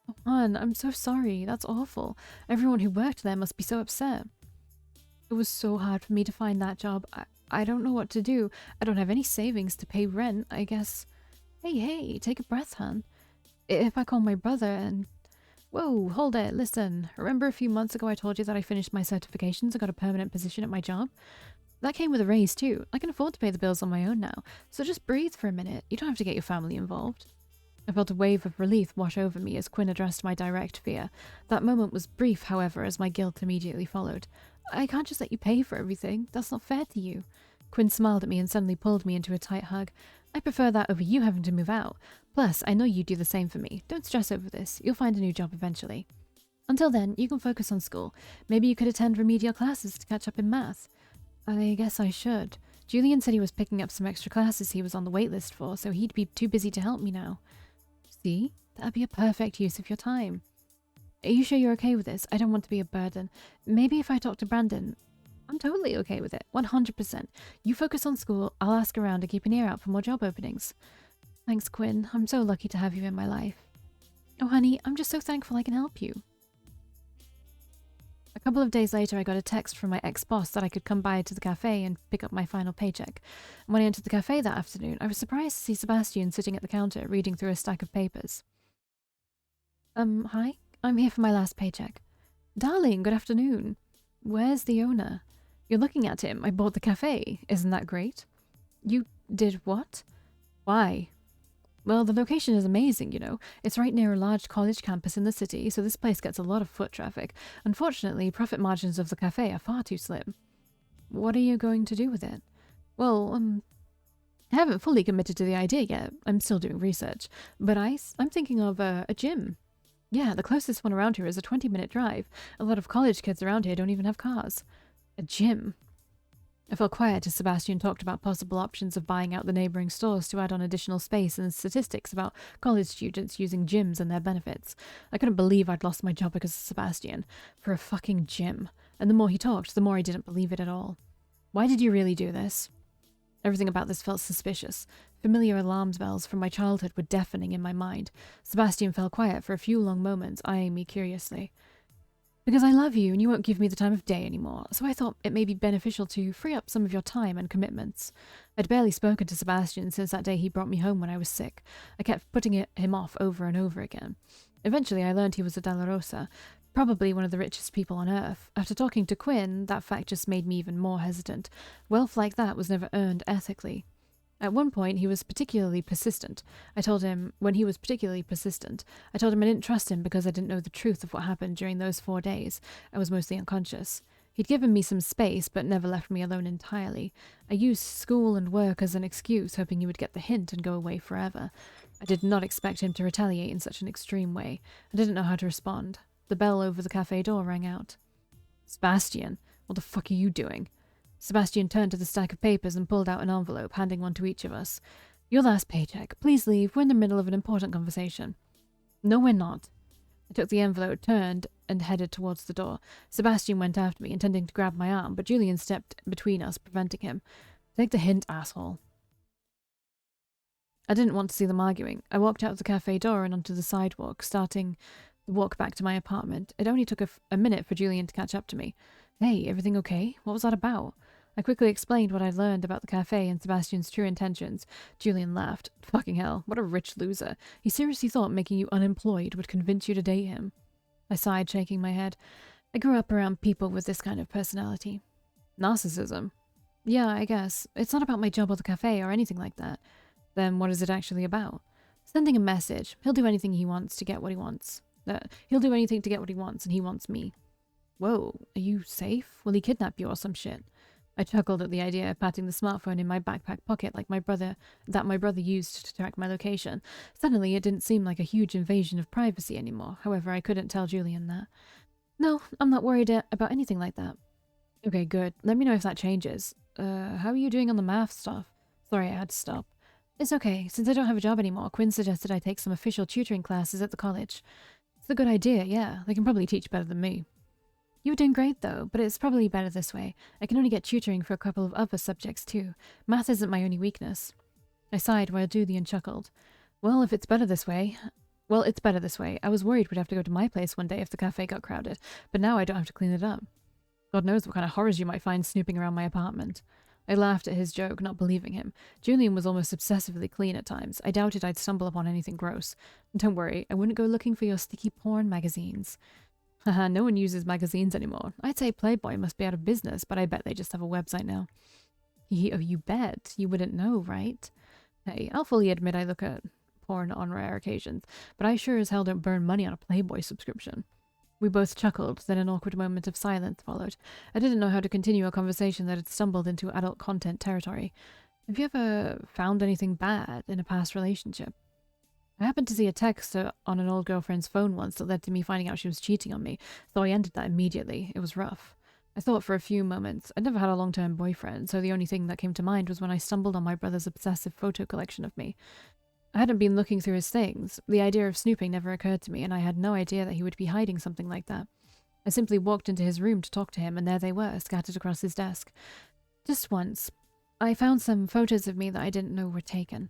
[SPEAKER 1] Oh, hon, I'm so sorry. That's awful. Everyone who worked there must be so upset. It was so hard for me to find that job. I don't know what to do. I don't have any savings to pay rent, I guess. Hey, take a breath, hon. If I call my brother and... Whoa, hold it, listen. Remember a few months ago I told you that I finished my certifications and got a permanent position at my job? That came with a raise too. I can afford to pay the bills on my own now. So just breathe for a minute. You don't have to get your family involved. I felt a wave of relief wash over me as Quinn addressed my direct fear. That moment was brief, however, as my guilt immediately followed. I can't just let you pay for everything. That's not fair to you. Quinn smiled at me and suddenly pulled me into a tight hug. I prefer that over you having to move out. Plus, I know you'd do the same for me. Don't stress over this. You'll find a new job eventually. Until then, you can focus on school. Maybe you could attend remedial classes to catch up in math. I guess I should. Julian said he was picking up some extra classes he was on the wait list for, so he'd be too busy to help me now. See? That'd be a perfect use of your time. Are you sure you're okay with this? I don't want to be a burden. Maybe if I talk to Brandon... I'm totally okay with it. 100%. You focus on school, I'll ask around and keep an ear out for more job openings. Thanks, Quinn. I'm so lucky to have you in my life. Oh, honey, I'm just so thankful I can help you. A couple of days later, I got a text from my ex-boss that I could come by to the cafe and pick up my final paycheck. And when I entered the cafe that afternoon, I was surprised to see Sebastian sitting at the counter reading through a stack of papers. Hi? I'm here for my last paycheck. Darling, good afternoon. Where's the owner? You're looking at him. I bought the cafe. Isn't that great? You did what? Why? Well, the location is amazing, you know. It's right near a large college campus in the city, so this place gets a lot of foot traffic. Unfortunately, profit margins of the cafe are far too slim. What are you going to do with it? Well, I haven't fully committed to the idea yet. I'm still doing research. But I'm thinking of a gym. Yeah, the closest one around here is a 20-minute drive. A lot of college kids around here don't even have cars. A gym. I felt quiet as Sebastian talked about possible options of buying out the neighboring stores to add on additional space and statistics about college students using gyms and their benefits. I couldn't believe I'd lost my job because of Sebastian. For a fucking gym. And the more he talked, the more I didn't believe it at all. Why did you really do this? Everything about this felt suspicious. Familiar alarm bells from my childhood were deafening in my mind. Sebastian fell quiet for a few long moments, eyeing me curiously. Because I love you and you won't give me the time of day anymore, so I thought it may be beneficial to free up some of your time and commitments. I'd barely spoken to Sebastian since that day he brought me home when I was sick. I kept putting him off over and over again. Eventually I learned he was a Della Rosa, probably one of the richest people on Earth. After talking to Quinn, that fact just made me even more hesitant. Wealth like that was never earned ethically. At one point, he was particularly persistent. I told him I didn't trust him because I didn't know the truth of what happened during those 4 days. I was mostly unconscious. He'd given me some space, but never left me alone entirely. I used school and work as an excuse, hoping he would get the hint and go away forever. I did not expect him to retaliate in such an extreme way. I didn't know how to respond. The bell over the cafe door rang out. Sebastian, what the fuck are you doing? Sebastian turned to the stack of papers and pulled out an envelope, handing one to each of us. Your last paycheck. Please leave. We're in the middle of an important conversation. No, we're not. I took the envelope, turned, and headed towards the door. Sebastian went after me, intending to grab my arm, but Julian stepped between us, preventing him. Take the hint, asshole. I didn't want to see them arguing. I walked out the cafe door and onto the sidewalk, starting the walk back to my apartment. It only took a minute for Julian to catch up to me. Hey, everything okay? What was that about? I quickly explained what I'd learned about the cafe and Sebastian's true intentions. Julian laughed. Fucking hell, what a rich loser. He seriously thought making you unemployed would convince you to date him. I sighed, shaking my head. I grew up around people with this kind of personality. Narcissism? Yeah, I guess. It's not about my job or the cafe or anything like that. Then what is it actually about? Sending a message. He'll do anything he wants to get what he wants. He'll do anything to get what he wants, and he wants me. Whoa, are you safe? Will he kidnap you or some shit? I chuckled at the idea of patting the smartphone in my backpack pocket like my brother used to track my location. Suddenly, it didn't seem like a huge invasion of privacy anymore. However, I couldn't tell Julian that. No, I'm not worried about anything like that. Okay, good. Let me know if that changes. How are you doing on the math stuff? Sorry, I had to stop. It's okay. Since I don't have a job anymore, Quinn suggested I take some official tutoring classes at the college. It's a good idea, yeah. They can probably teach better than me. You were doing great, though, but it's probably better this way. I can only get tutoring for a couple of other subjects, too. Math isn't my only weakness. I sighed while Julian chuckled. Well, it's better this way. I was worried we'd have to go to my place one day if the cafe got crowded, but now I don't have to clean it up. God knows what kind of horrors you might find snooping around my apartment. I laughed at his joke, not believing him. Julian was almost obsessively clean at times. I doubted I'd stumble upon anything gross. Don't worry, I wouldn't go looking for your sticky porn magazines. Haha, no one uses magazines anymore. I'd say Playboy must be out of business, but I bet they just have a website now. Oh, you bet. You wouldn't know, right? Hey, I'll fully admit I look at porn on rare occasions, but I sure as hell don't burn money on a Playboy subscription. We both chuckled, then an awkward moment of silence followed. I didn't know how to continue a conversation that had stumbled into adult content territory. Have you ever found anything bad in a past relationship? I happened to see a text on an old girlfriend's phone once that led to me finding out she was cheating on me, so I ended that immediately. It was rough. I thought for a few moments. I'd never had a long-term boyfriend, so the only thing that came to mind was when I stumbled on my brother's obsessive photo collection of me. I hadn't been looking through his things. The idea of snooping never occurred to me, and I had no idea that he would be hiding something like that. I simply walked into his room to talk to him, and there they were, scattered across his desk. Just once. I found some photos of me that I didn't know were taken.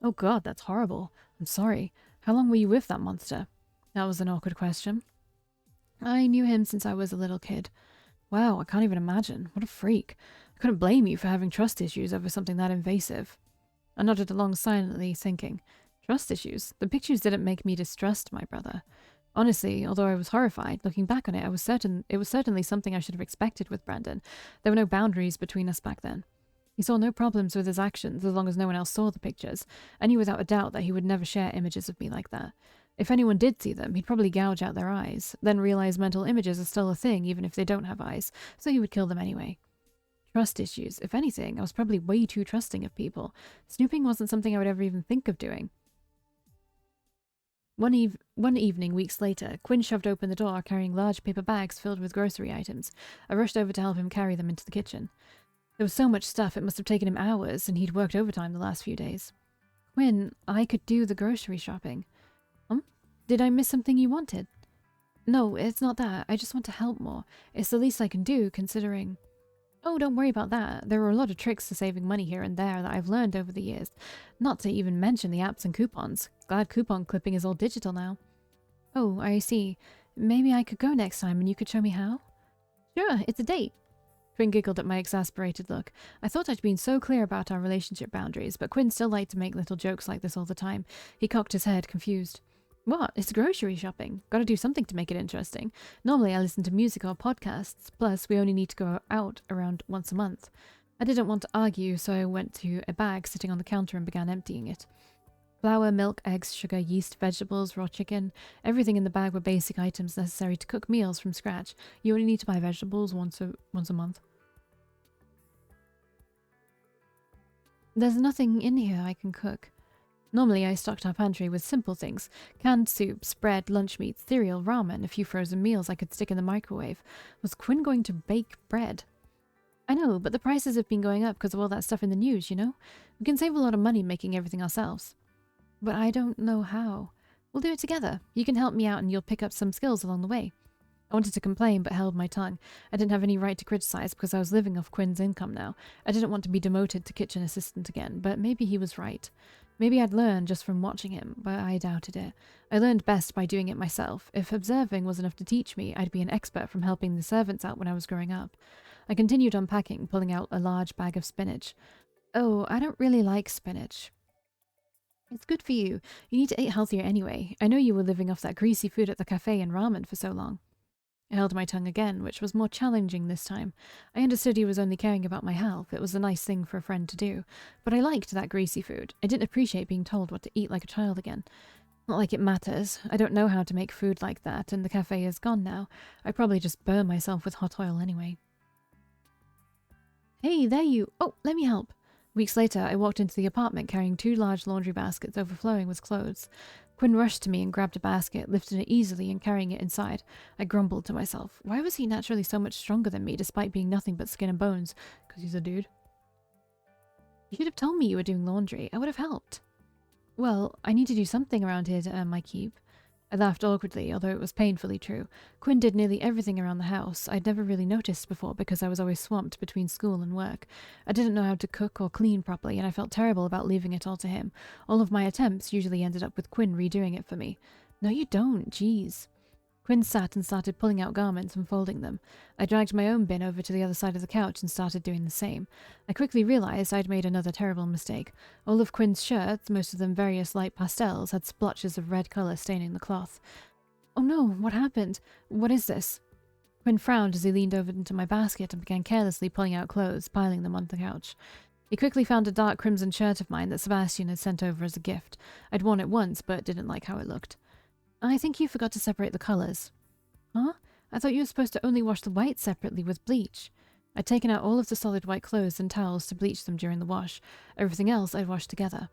[SPEAKER 1] Oh god, that's horrible. I'm sorry. How long were you with that monster? That was an awkward question. I knew him since I was a little kid. Wow, I can't even imagine. What a freak. I couldn't blame you for having trust issues over something that invasive. I nodded along silently, thinking, trust issues? The pictures didn't make me distrust my brother. Honestly, although I was horrified, looking back on it, I was certain it was certainly something I should have expected with Brandon. There were no boundaries between us back then. He saw no problems with his actions as long as no one else saw the pictures. I knew without a doubt that he would never share images of me like that. If anyone did see them, he'd probably gouge out their eyes, then realize mental images are still a thing even if they don't have eyes, so he would kill them anyway. Trust issues. If anything, I was probably way too trusting of people. Snooping wasn't something I would ever even think of doing. One evening, weeks later, Quinn shoved open the door carrying large paper bags filled with grocery items. I rushed over to help him carry them into the kitchen. There was so much stuff it must have taken him hours, and he'd worked overtime the last few days. Quinn, I could do the grocery shopping. Did I miss something you wanted? No, it's not that. I just want to help more. It's the least I can do, considering... Oh, don't worry about that. There are a lot of tricks to saving money here and there that I've learned over the years. Not to even mention the apps and coupons. Glad coupon clipping is all digital now. Oh, I see. Maybe I could go next time and you could show me how? Sure, it's a date. Quinn giggled at my exasperated look. I thought I'd been so clear about our relationship boundaries, but Quinn still liked to make little jokes like this all the time. He cocked his head, confused. What? It's grocery shopping. Gotta do something to make it interesting. Normally I listen to music or podcasts, plus we only need to go out around once a month. I didn't want to argue, so I went to a bag sitting on the counter and began emptying it. Flour, milk, eggs, sugar, yeast, vegetables, raw chicken. Everything in the bag were basic items necessary to cook meals from scratch. You only need to buy vegetables once a month. There's nothing in here I can cook. Normally I stocked our pantry with simple things. Canned soups, bread, lunch meat, cereal, ramen, a few frozen meals I could stick in the microwave. Was Quinn going to bake bread? I know, but the prices have been going up because of all that stuff in the news, you know? We can save a lot of money making everything ourselves. But I don't know how. We'll do it together. You can help me out and you'll pick up some skills along the way. I wanted to complain but held my tongue. I didn't have any right to criticize because I was living off Quinn's income now. I didn't want to be demoted to kitchen assistant again, but maybe he was right. Maybe I'd learn just from watching him, but I doubted it. I learned best by doing it myself. If observing was enough to teach me, I'd be an expert from helping the servants out when I was growing up. I continued unpacking, pulling out a large bag of spinach. Oh, I don't really like spinach. It's good for you. You need to eat healthier anyway. I know you were living off that greasy food at the cafe and ramen for so long. I held my tongue again, which was more challenging this time. I understood he was only caring about my health. It was a nice thing for a friend to do. But I liked that greasy food. I didn't appreciate being told what to eat like a child again. Not like it matters. I don't know how to make food like that, and the cafe is gone now. I'd probably just burn myself with hot oil anyway. Hey, there you... Oh, let me help. Weeks later, I walked into the apartment carrying 2 large laundry baskets overflowing with clothes. Quinn rushed to me and grabbed a basket, lifted it easily and carrying it inside. I grumbled to myself. Why was he naturally so much stronger than me despite being nothing but skin and bones? Because he's a dude. You should have told me you were doing laundry. I would have helped. Well, I need to do something around here to earn my keep. I laughed awkwardly, although it was painfully true. Quinn did nearly everything around the house. I'd never really noticed before because I was always swamped between school and work. I didn't know how to cook or clean properly, and I felt terrible about leaving it all to him. All of my attempts usually ended up with Quinn redoing it for me. No, you don't. Jeez. Quinn sat and started pulling out garments and folding them. I dragged my own bin over to the other side of the couch and started doing the same. I quickly realized I'd made another terrible mistake. All of Quinn's shirts, most of them various light pastels, had splotches of red color staining the cloth. Oh no, what happened? What is this? Quinn frowned as he leaned over into my basket and began carelessly pulling out clothes, piling them on the couch. He quickly found a dark crimson shirt of mine that Sebastian had sent over as a gift. I'd worn it once, but didn't like how it looked. I think you forgot to separate the colors. Huh? I thought you were supposed to only wash the white separately with bleach. I'd taken out all of the solid white clothes and towels to bleach them during the wash. Everything else I'd washed together.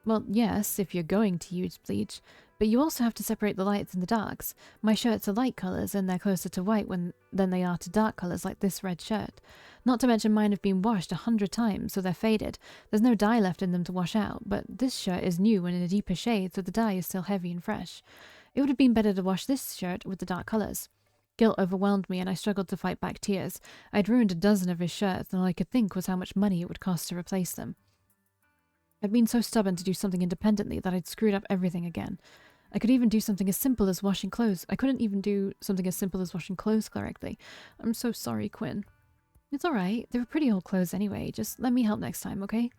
[SPEAKER 1] Well, yes, if you're going to use bleach, but you also have to separate the lights and the darks. My shirts are light colors and they're closer to white than they are to dark colors like this red shirt. Not to mention mine have been washed 100 times, so they're faded. There's no dye left in them to wash out, but this shirt is new and in a deeper shade, so the dye is still heavy and fresh. It would have been better to wash this shirt with the dark colors. Guilt overwhelmed me and I struggled to fight back tears. I'd ruined a dozen of his shirts and all I could think was how much money it would cost to replace them. I'd been so stubborn to do something independently that I'd screwed up everything again. I could even do something as simple as washing clothes. I couldn't even do something as simple as washing clothes correctly. I'm so sorry, Quinn. It's alright. They were pretty old clothes anyway. Just let me help next time, okay?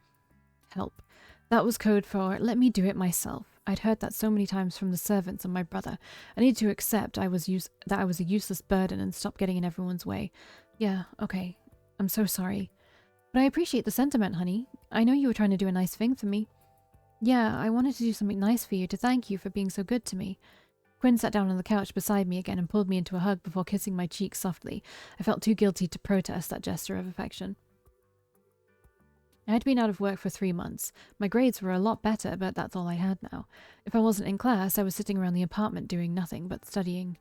[SPEAKER 1] Help. That was code for let me do it myself. I'd heard that so many times from the servants and my brother. I need to accept that I was a useless burden and stop getting in everyone's way. Yeah, okay. I'm so sorry. But I appreciate the sentiment, honey. I know you were trying to do a nice thing for me. Yeah, I wanted to do something nice for you to thank you for being so good to me. Quinn sat down on the couch beside me again and pulled me into a hug before kissing my cheek softly. I felt too guilty to protest that gesture of affection. I had been out of work for 3 months. My grades were a lot better, but that's all I had now. If I wasn't in class, I was sitting around the apartment doing nothing but studying,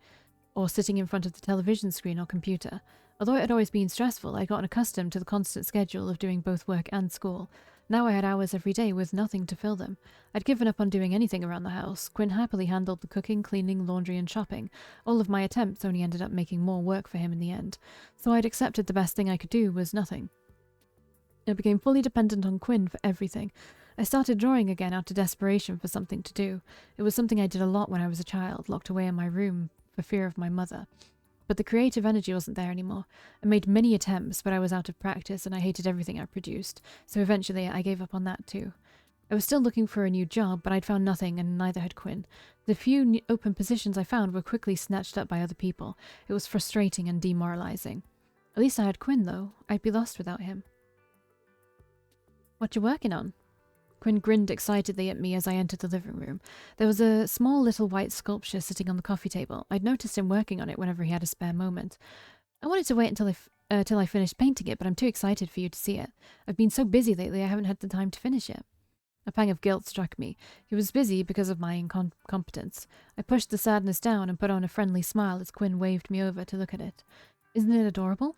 [SPEAKER 1] or sitting in front of the television screen or computer. Although it had always been stressful, I'd gotten accustomed to the constant schedule of doing both work and school. Now I had hours every day with nothing to fill them. I'd given up on doing anything around the house. Quinn happily handled the cooking, cleaning, laundry, and shopping. All of my attempts only ended up making more work for him in the end. So I'd accepted the best thing I could do was nothing. I became fully dependent on Quinn for everything. I started drawing again out of desperation for something to do. It was something I did a lot when I was a child, locked away in my room for fear of my mother. But the creative energy wasn't there anymore. I made many attempts, but I was out of practice and I hated everything I produced, so eventually I gave up on that too. I was still looking for a new job, but I'd found nothing and neither had Quinn. The few open positions I found were quickly snatched up by other people. It was frustrating and demoralizing. At least I had Quinn, though. I'd be lost without him. What you working on? Quinn grinned excitedly at me as I entered the living room. There was a small little white sculpture sitting on the coffee table. I'd noticed him working on it whenever he had a spare moment. I wanted to wait until I finished painting it, but I'm too excited for you to see it. I've been so busy lately I haven't had the time to finish it. A pang of guilt struck me. He was busy because of my incompetence. I pushed the sadness down and put on a friendly smile as Quinn waved me over to look at it. Isn't it adorable?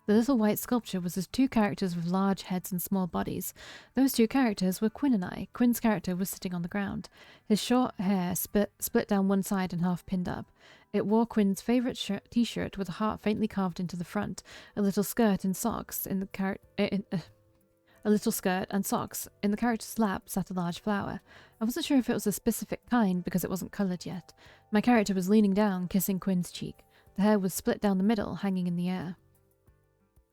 [SPEAKER 1] The little white sculpture was as 2 characters with large heads and small bodies. Those 2 characters were Quinn and I. Quinn's character was sitting on the ground. His short hair split down one side and half pinned up. It wore Quinn's favourite t-shirt with a heart faintly carved into the front, a little skirt and socks. In the character's lap sat a large flower. I wasn't sure if it was a specific kind because it wasn't coloured yet. My character was leaning down, kissing Quinn's cheek. The hair was split down the middle, hanging in the air.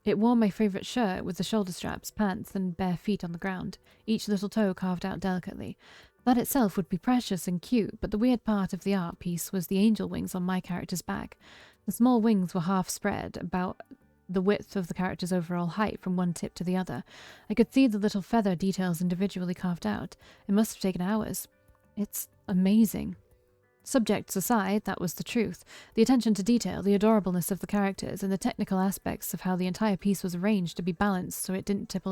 [SPEAKER 1] It wore my favourite shirt with the shoulder straps, pants, and bare feet on the ground, each little toe carved out delicately. That itself would be precious and cute, but the weird part of the art piece was the angel wings on my character's back. The small wings were half spread, about the width of the character's overall height from one tip to the other. I could see the little feather details individually carved out. It must have taken hours. It's amazing. Subjects aside, that was the truth. The attention to detail, the adorableness of the characters, and the technical aspects of how the entire piece was arranged to be balanced so it didn't tip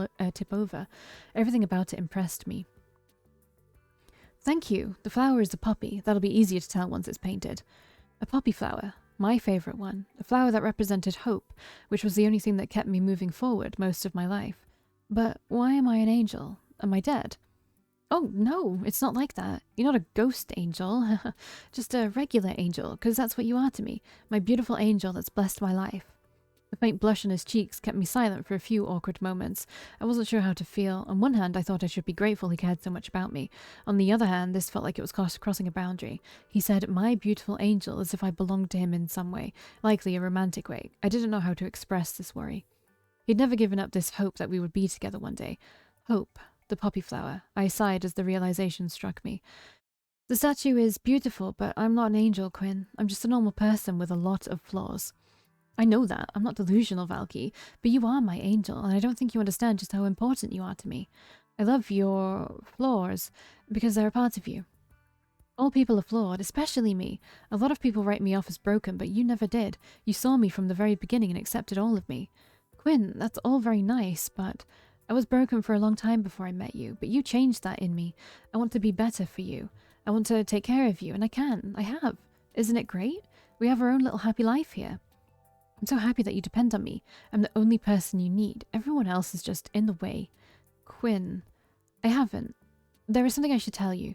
[SPEAKER 1] over. Everything about it impressed me. Thank you. The flower is a poppy. That'll be easier to tell once it's painted. A poppy flower. My favourite one. A flower that represented hope, which was the only thing that kept me moving forward most of my life. But why am I an angel? Am I dead? Oh, no, it's not like that. You're not a ghost angel. Just a regular angel, because that's what you are to me. My beautiful angel that's blessed my life. The faint blush on his cheeks kept me silent for a few awkward moments. I wasn't sure how to feel. On one hand, I thought I should be grateful he cared so much about me. On the other hand, this felt like it was crossing a boundary. He said, my beautiful angel, as if I belonged to him in some way, likely a romantic way. I didn't know how to express this worry. He'd never given up this hope that we would be together one day. Hope. The poppy flower. I sighed as the realization struck me. The statue is beautiful, but I'm not an angel, Quinn. I'm just a normal person with a lot of flaws. I know that. I'm not delusional, Valkii, but you are my angel, and I don't think you understand just how important you are to me. I love your flaws because they're a part of you. All people are flawed, especially me. A lot of people write me off as broken, but you never did. You saw me from the very beginning and accepted all of me. Quinn, that's all very nice, but I was broken for a long time before I met you, but you changed that in me. I want to be better for you. I want to take care of you, and I can. I have. Isn't it great? We have our own little happy life here. I'm so happy that you depend on me. I'm the only person you need. Everyone else is just in the way. Quinn, I haven't. There is something I should tell you.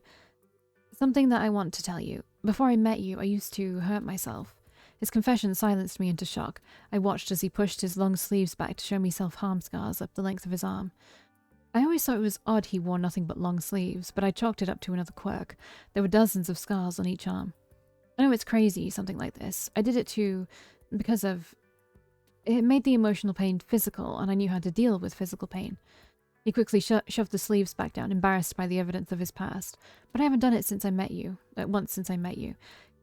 [SPEAKER 1] Something that I want to tell you. Before I met you, I used to hurt myself. His confession silenced me into shock. I watched as he pushed his long sleeves back to show me self-harm scars up the length of his arm. I always thought it was odd he wore nothing but long sleeves, but I chalked it up to another quirk. There were dozens of scars on each arm. I know it's crazy, something like this. I did it because of... It made the emotional pain physical, and I knew how to deal with physical pain. He quickly shoved the sleeves back down, embarrassed by the evidence of his past. But I haven't done it since I met you. Once since I met you.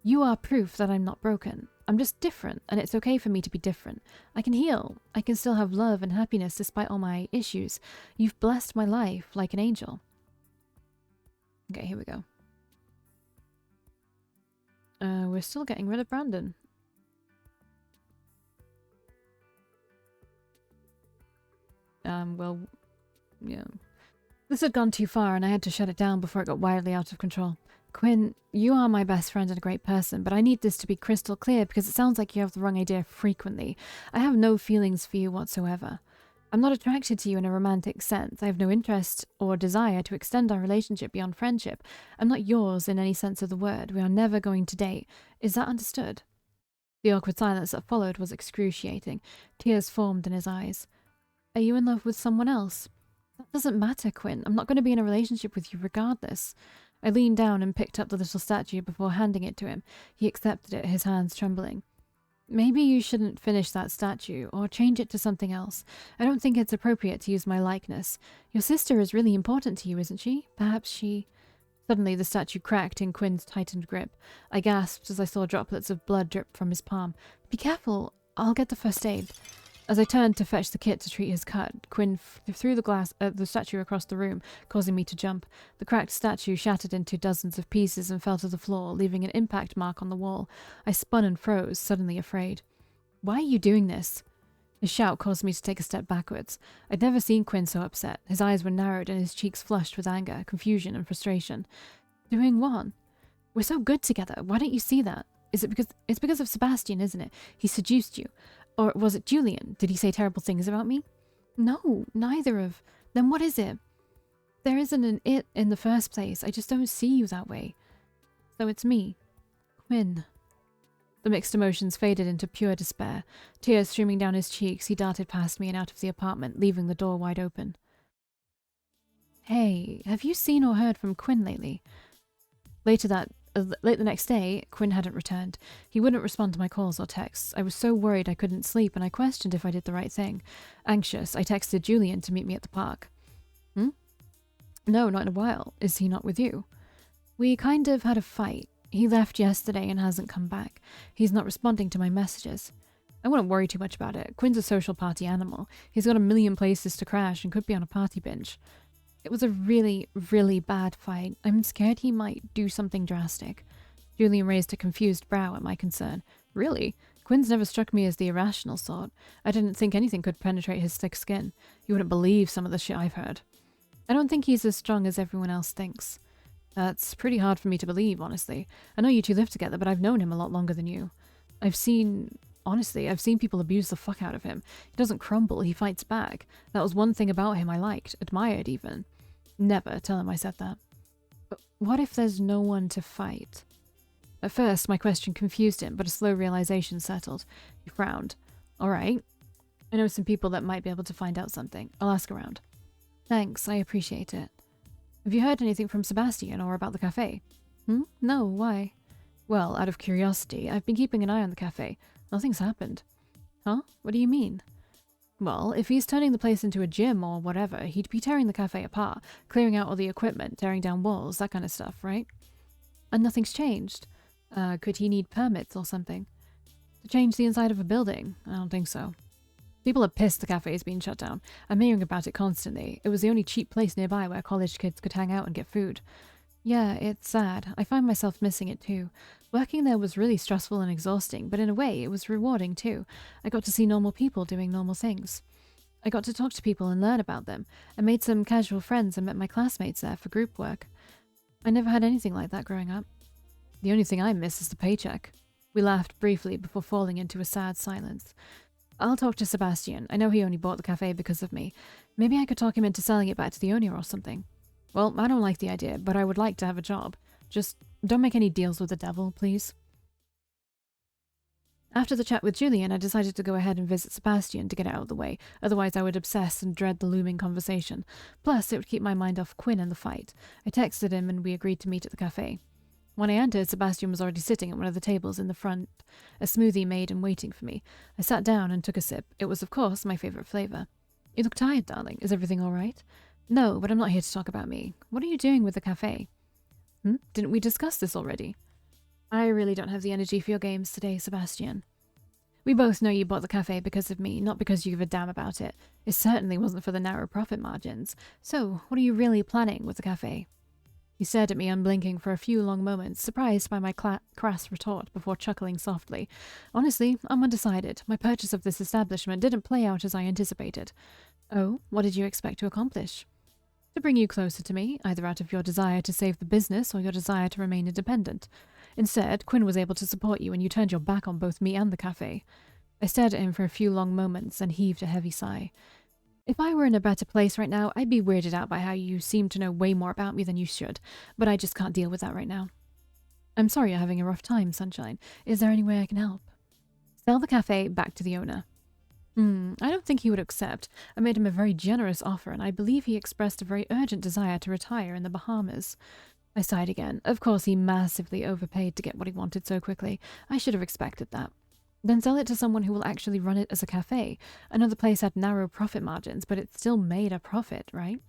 [SPEAKER 1] You are proof that I'm not broken. I'm just different, and it's okay for me to be different. I can heal. I can still have love and happiness despite all my issues. You've blessed my life like an angel. Okay, here we go. We're still getting rid of Brandon. Well, yeah. This had gone too far, and I had to shut it down before it got wildly out of control. Quinn, you are my best friend and a great person, but I need this to be crystal clear because it sounds like you have the wrong idea frequently. I have no feelings for you whatsoever. I'm not attracted to you in a romantic sense. I have no interest or desire to extend our relationship beyond friendship. I'm not yours in any sense of the word. We are never going to date. Is that understood? The awkward silence that followed was excruciating. Tears formed in his eyes. Are you in love with someone else? That doesn't matter, Quinn. I'm not going to be in a relationship with you regardless. I leaned down and picked up the little statue before handing it to him. He accepted it, his hands trembling. Maybe you shouldn't finish that statue, or change it to something else. I don't think it's appropriate to use my likeness. Your sister is really important to you, isn't she? Perhaps she... Suddenly the statue cracked in Quinn's tightened grip. I gasped as I saw droplets of blood drip from his palm. Be careful. I'll get the first aid. As I turned to fetch the kit to treat his cut, Quinn threw the statue across the room, causing me to jump. The cracked statue shattered into dozens of pieces and fell to the floor, leaving an impact mark on the wall. I spun and froze, suddenly afraid. Why are you doing this? His shout caused me to take a step backwards. I'd never seen Quinn so upset. His eyes were narrowed and his cheeks flushed with anger, confusion, and frustration. Doing what? We're so good together. Why don't you see that? It's because of Sebastian, isn't it? He seduced you. Or was it Julian? Did he say terrible things about me? No, neither of... Then what is it? There isn't an it in the first place. I just don't see you that way. So it's me. Quinn. The mixed emotions faded into pure despair. Tears streaming down his cheeks, he darted past me and out of the apartment, leaving the door wide open. Hey, have you seen or heard from Quinn lately? Late the next day, Quinn hadn't returned. He wouldn't respond to my calls or texts. I was so worried I couldn't sleep, and I questioned if I did the right thing. Anxious, I texted Julian to meet me at the park. No, not in a while. Is he not with you? We kind of had a fight. He left yesterday and hasn't come back. He's not responding to my messages. I wouldn't worry too much about it. Quinn's a social party animal. He's got a million places to crash and could be on a party binge. It was a really, really bad fight. I'm scared he might do something drastic. Julian raised a confused brow at my concern. Really? Quinn's never struck me as the irrational sort. I didn't think anything could penetrate his thick skin. You wouldn't believe some of the shit I've heard. I don't think he's as strong as everyone else thinks. That's pretty hard for me to believe, honestly. I know you two live together, but I've known him a lot longer than you. I've seen people abuse the fuck out of him. He doesn't crumble, he fights back. That was one thing about him I liked, admired even. Never tell him I said that. But what if there's no one to fight? At first, my question confused him, but a slow realization settled. He frowned. Alright. I know some people that might be able to find out something. I'll ask around. Thanks, I appreciate it. Have you heard anything from Sebastian or about the cafe? No, why? Well, out of curiosity, I've been keeping an eye on the cafe. Nothing's happened. Huh? What do you mean? Well, if he's turning the place into a gym or whatever, he'd be tearing the cafe apart, clearing out all the equipment, tearing down walls, that kind of stuff, right? And nothing's changed. Could he need permits or something? To change the inside of a building? I don't think so. People are pissed the cafe is being shut down. I'm hearing about it constantly. It was the only cheap place nearby where college kids could hang out and get food. Yeah, it's sad. I find myself missing it too. Working there was really stressful and exhausting, but in a way it was rewarding too. I got to see normal people doing normal things. I got to talk to people and learn about them. I made some casual friends and met my classmates there for group work. I never had anything like that growing up. The only thing I miss is the paycheck. We laughed briefly before falling into a sad silence. I'll talk to Sebastian. I know he only bought the cafe because of me. Maybe I could talk him into selling it back to the owner or something. Well, I don't like the idea, but I would like to have a job. Just don't make any deals with the devil, please. After the chat with Julian, I decided to go ahead and visit Sebastian to get it out of the way, otherwise I would obsess and dread the looming conversation. Plus, it would keep my mind off Quinn and the fight. I texted him and we agreed to meet at the cafe. When I entered, Sebastian was already sitting at one of the tables in the front, a smoothie made and waiting for me. I sat down and took a sip. It was, of course, my favourite flavour. You look tired, darling. Is everything all right? No, but I'm not here to talk about me. What are you doing with the cafe? Didn't we discuss this already? I really don't have the energy for your games today, Sebastian. We both know you bought the cafe because of me, not because you give a damn about it. It certainly wasn't for the narrow profit margins. So, what are you really planning with the cafe? He stared at me unblinking for a few long moments, surprised by my crass retort before chuckling softly. Honestly, I'm undecided. My purchase of this establishment didn't play out as I anticipated. Oh, what did you expect to accomplish? To bring you closer to me, either out of your desire to save the business or your desire to remain independent. Instead, Quinn was able to support you and you turned your back on both me and the cafe. I stared at him for a few long moments and heaved a heavy sigh. If I were in a better place right now, I'd be weirded out by how you seem to know way more about me than you should, but I just can't deal with that right now. I'm sorry you're having a rough time, Sunshine. Is there any way I can help? Sell the cafe back to the owner. I don't think he would accept. I made him a very generous offer, and I believe he expressed a very urgent desire to retire in the Bahamas. I sighed again. Of course, he massively overpaid to get what he wanted so quickly. I should have expected that. Then sell it to someone who will actually run it as a cafe. Another place had narrow profit margins, but it still made a profit, right?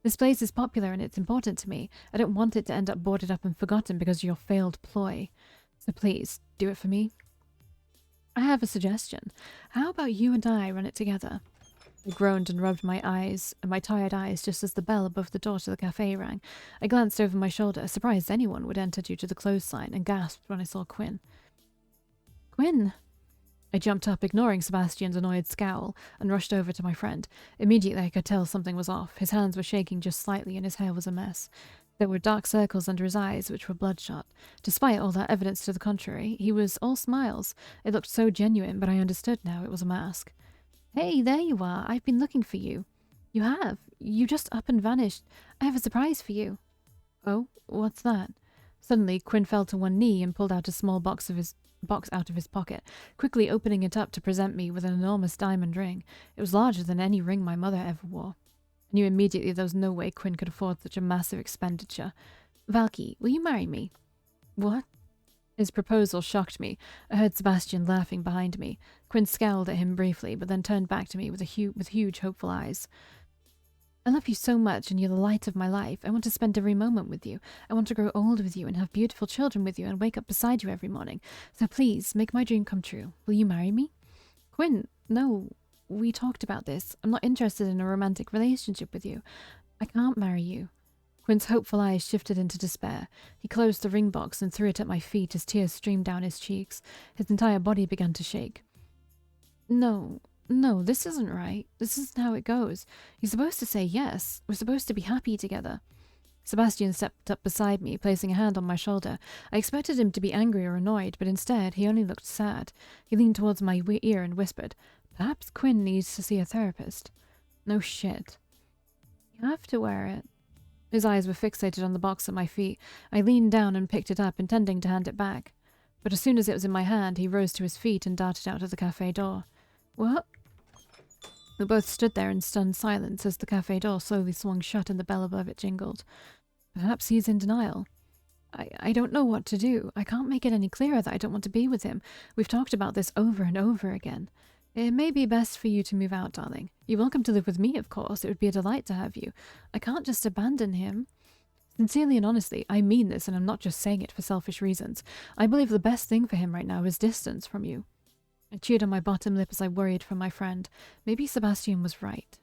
[SPEAKER 1] This place is popular and it's important to me. I don't want it to end up boarded up and forgotten because of your failed ploy. So please, do it for me. I have a suggestion. How about you and I run it together? I groaned and rubbed my tired eyes just as the bell above the door to the cafe rang. I glanced over my shoulder, surprised anyone would enter due to the closed sign, and gasped when I saw Quinn. Quinn! I jumped up, ignoring Sebastian's annoyed scowl, and rushed over to my friend. Immediately I could tell something was off. His hands were shaking just slightly and his hair was a mess. There were dark circles under his eyes, which were bloodshot. Despite all that evidence to the contrary, he was all smiles. It looked so genuine, but I understood now it was a mask. Hey, there you are. I've been looking for you. You have? You just up and vanished. I have a surprise for you. Oh, what's that? Suddenly, Quinn fell to one knee and pulled out a small box out of his pocket, quickly opening it up to present me with an enormous diamond ring. It was larger than any ring my mother ever wore. I knew immediately there was no way Quinn could afford such a massive expenditure. Valkii, will you marry me? What? His proposal shocked me. I heard Sebastian laughing behind me. Quinn scowled at him briefly, but then turned back to me with huge, hopeful eyes. I love you so much, and you're the light of my life. I want to spend every moment with you. I want to grow old with you and have beautiful children with you and wake up beside you every morning. So please, make my dream come true. Will you marry me? Quinn, no. We talked about this. I'm not interested in a romantic relationship with you. I can't marry you. Quinn's hopeful eyes shifted into despair. He closed the ring box and threw it at my feet as tears streamed down his cheeks. His entire body began to shake. No, this isn't right. This isn't how it goes. You're supposed to say yes. We're supposed to be happy together. Sebastian stepped up beside me, placing a hand on my shoulder. I expected him to be angry or annoyed, but instead he only looked sad. He leaned towards my ear and whispered, "Perhaps Quinn needs to see a therapist." No shit. You have to wear it. His eyes were fixated on the box at my feet. I leaned down and picked it up, intending to hand it back. But as soon as it was in my hand, he rose to his feet and darted out of the cafe door. What? We both stood there in stunned silence as the cafe door slowly swung shut and the bell above it jingled. Perhaps he's in denial. I don't know what to do. I can't make it any clearer that I don't want to be with him. We've talked about this over and over again. It may be best for you to move out, darling. You're welcome to live with me, of course. It would be a delight to have you. I can't just abandon him. Sincerely and honestly, I mean this, and I'm not just saying it for selfish reasons. I believe the best thing for him right now is distance from you. I chewed on my bottom lip as I worried for my friend. Maybe Sebastian was right.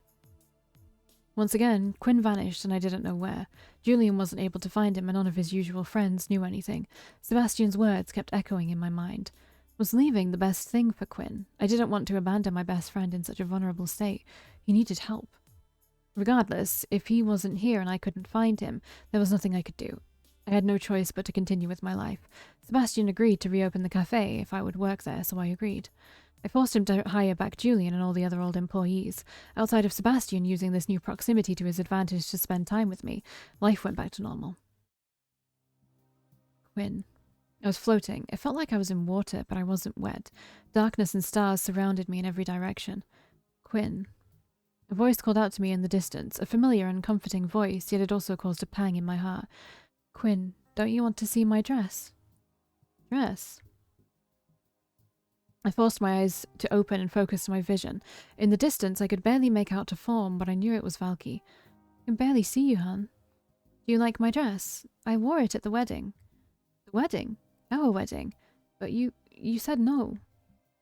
[SPEAKER 1] Once again, Quinn vanished and I didn't know where. Julian wasn't able to find him and none of his usual friends knew anything. Sebastian's words kept echoing in my mind. Was leaving the best thing for Quinn? I didn't want to abandon my best friend in such a vulnerable state. He needed help. Regardless, if he wasn't here and I couldn't find him, there was nothing I could do. I had no choice but to continue with my life. Sebastian agreed to reopen the cafe if I would work there, so I agreed. I forced him to hire back Julian and all the other old employees. Outside of Sebastian using this new proximity to his advantage to spend time with me, life went back to normal. Quinn. I was floating. It felt like I was in water, but I wasn't wet. Darkness and stars surrounded me in every direction. Quinn. A voice called out to me in the distance, a familiar and comforting voice, yet it also caused a pang in my heart. Quinn, don't you want to see my dress? Dress? I forced my eyes to open and focus my vision. In the distance, I could barely make out a form, but I knew it was Valkii. I can barely see you, hon. Do you like my dress? I wore it at the wedding. The wedding? Our wedding. But you said no.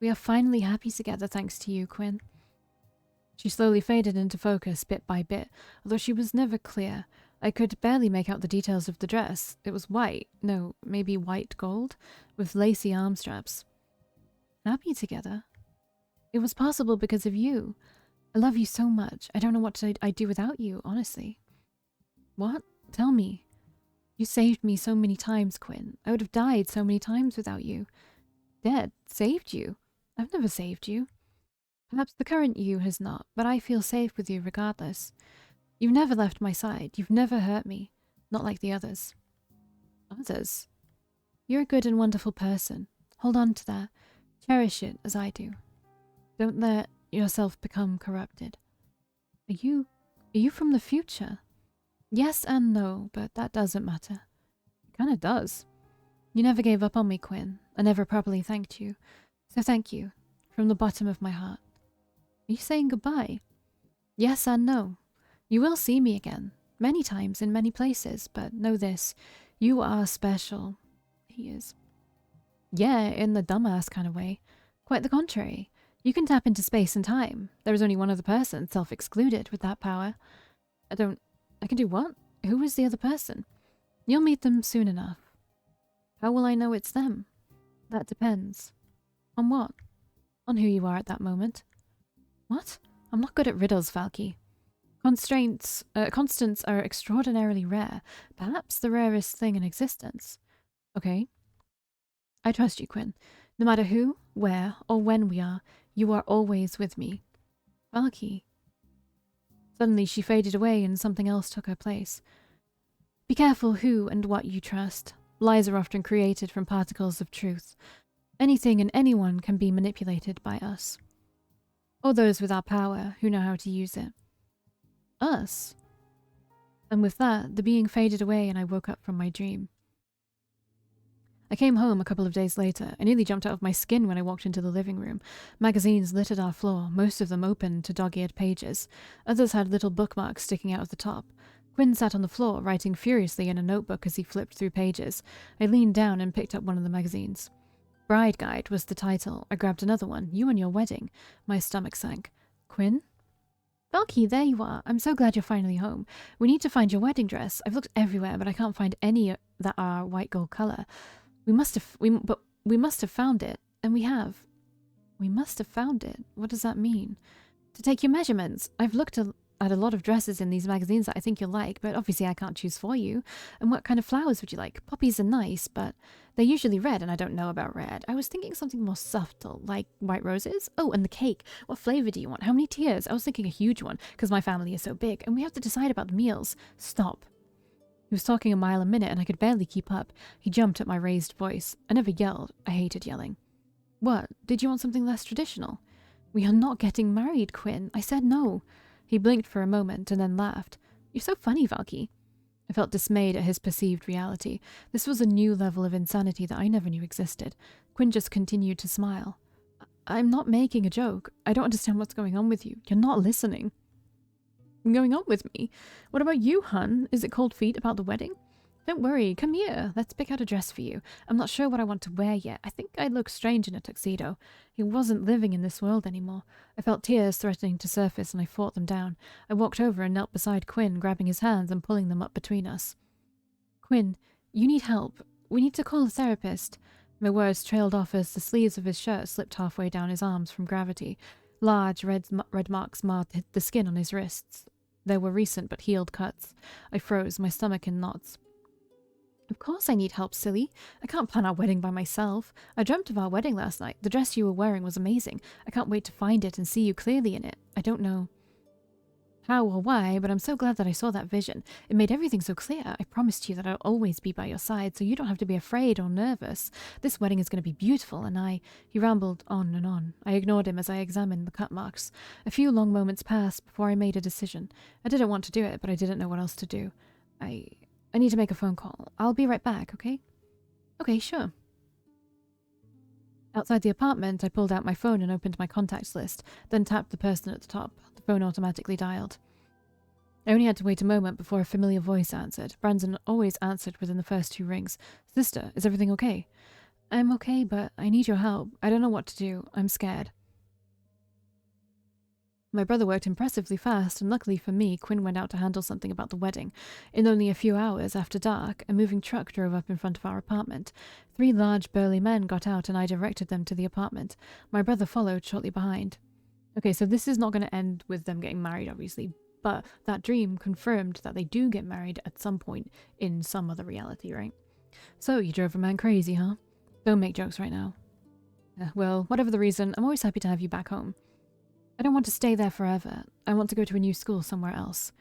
[SPEAKER 1] We are finally happy together thanks to you, Quinn. She slowly faded into focus bit by bit, although she was never clear. I could barely make out the details of the dress. It was white, no, maybe white gold, with lacy arm straps. Happy together? It was possible because of you. I love you so much. I don't know what I'd do without you, honestly. What? Tell me. You saved me so many times, Quinn. I would have died so many times without you. Dead? Saved you? I've never saved you. Perhaps the current you has not, but I feel safe with you regardless. You've never left my side. You've never hurt me. Not like the others. Others? You're a good and wonderful person. Hold on to that. Cherish it as I do. Don't let yourself become corrupted. Are you from the future? Yes and no, but that doesn't matter. It kinda does. You never gave up on me, Quinn. I never properly thanked you. So thank you. From the bottom of my heart. Are you saying goodbye? Yes and no. You will see me again. Many times in many places, but know this. You are special. He is. Yeah, in the dumbass kind of way. Quite the contrary. You can tap into space and time. There is only one other person, self-excluded, with that power. I can do what? Who is the other person? You'll meet them soon enough. How will I know it's them? That depends. On what? On who you are at that moment. What? I'm not good at riddles, Valkii. Constants are extraordinarily rare. Perhaps the rarest thing in existence. Okay. I trust you, Quinn. No matter who, where, or when we are, you are always with me. Valkii. Suddenly she faded away and something else took her place. Be careful who and what you trust. Lies are often created from particles of truth. Anything and anyone can be manipulated by us. Or those with our power who know how to use it. Us? And with that, the being faded away and I woke up from my dream. I came home a couple of days later. I nearly jumped out of my skin when I walked into the living room. Magazines littered our floor, most of them open to dog-eared pages. Others had little bookmarks sticking out of the top. Quinn sat on the floor, writing furiously in a notebook as he flipped through pages. I leaned down and picked up one of the magazines. Bride Guide was the title. I grabbed another one. You and Your Wedding. My stomach sank. Quinn? Valkii, there you are. I'm so glad you're finally home. We need to find your wedding dress. I've looked everywhere, but I can't find any that are white gold color. We must have found it, and we have. We must have found it. What does that mean? To take your measurements. I've looked at a lot of dresses in these magazines that I think you'll like, but obviously I can't choose for you. And what kind of flowers would you like? Poppies are nice, but they're usually red, and I don't know about red. I was thinking something more subtle, like white roses. Oh, and the cake. What flavor do you want? How many tiers? I was thinking a huge one, because my family is so big, and we have to decide about the meals. Stop. He was talking a mile a minute, and I could barely keep up. He jumped at my raised voice. I never yelled. I hated yelling. What? Did you want something less traditional? We are not getting married, Quinn. I said no. He blinked for a moment and then laughed. You're so funny, Valkii. I felt dismayed at his perceived reality. This was a new level of insanity that I never knew existed. Quinn just continued to smile. I'm not making a joke. I don't understand what's going on with you. You're not listening. Going on with me? What about you, hun? Is it cold feet about the wedding? Don't worry, come here. Let's pick out a dress for you. I'm not sure what I want to wear yet. I think I'd look strange in a tuxedo. He wasn't living in this world anymore. I felt tears threatening to surface and I fought them down. I walked over and knelt beside Quinn, grabbing his hands and pulling them up between us. Quinn, you need help. We need to call a therapist. My words trailed off as the sleeves of his shirt slipped halfway down his arms from gravity. Large red marks marred the skin on his wrists. There were recent but healed cuts. I froze, my stomach in knots. Of course I need help, silly. I can't plan our wedding by myself. I dreamt of our wedding last night. The dress you were wearing was amazing. I can't wait to find it and see you clearly in it. I don't know how or why, but I'm so glad that I saw that vision. It made everything so clear. I promised you that I'll always be by your side, so you don't have to be afraid or nervous. This wedding is going to be beautiful, and I... He rambled on and on. I ignored him as I examined the cut marks. A few long moments passed before I made a decision. I didn't want to do it, but I didn't know what else to do. I need to make a phone call. I'll be right back, okay? Okay, sure. Outside the apartment, I pulled out my phone and opened my contacts list, then tapped the person at the top. The phone automatically dialed. I only had to wait a moment before a familiar voice answered. Brandon always answered within the first 2 rings. Sister, is everything okay? I'm okay, but I need your help. I don't know what to do. I'm scared. My brother worked impressively fast, and luckily for me, Quinn went out to handle something about the wedding. In only a few hours after dark, a moving truck drove up in front of our apartment. 3 large, burly men got out, and I directed them to the apartment. My brother followed shortly behind. Okay, so this is not going to end with them getting married, obviously, but that dream confirmed that they do get married at some point in some other reality, right? So, you drove a man crazy, huh? Don't make jokes right now. Well, whatever the reason, I'm always happy to have you back home. I don't want to stay there forever. I want to go to a new school somewhere else.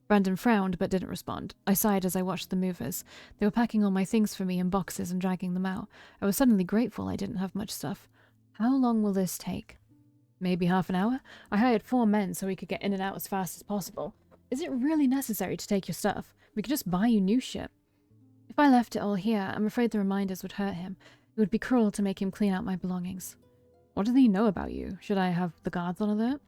[SPEAKER 1] Brandon frowned but didn't respond. I sighed as I watched the movers. They were packing all my things for me in boxes and dragging them out. I was suddenly grateful I didn't have much stuff. How long will this take? Maybe half an hour? I hired 4 men so we could get in and out as fast as possible. Is it really necessary to take your stuff? We could just buy you new shit. If I left it all here, I'm afraid the reminders would hurt him. It would be cruel to make him clean out my belongings. What do they know about you? Should I have the guards on alert?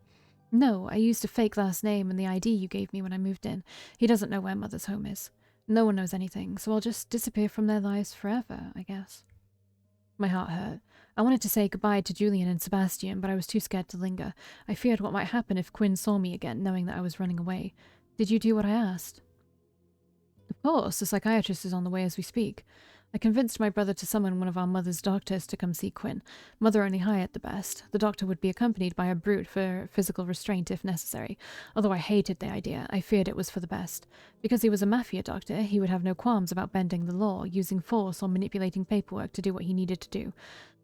[SPEAKER 1] No, I used a fake last name and the ID you gave me when I moved in. He doesn't know where Mother's home is. No one knows anything, so I'll just disappear from their lives forever, I guess. My heart hurt. I wanted to say goodbye to Julian and Sebastian, but I was too scared to linger. I feared what might happen if Quinn saw me again, knowing that I was running away. Did you do what I asked? Of course, the psychiatrist is on the way as we speak. I convinced my brother to summon one of our mother's doctors to come see Quinn. Mother only hired the best. The doctor would be accompanied by a brute for physical restraint if necessary. Although I hated the idea, I feared it was for the best. Because he was a mafia doctor, he would have no qualms about bending the law, using force or manipulating paperwork to do what he needed to do.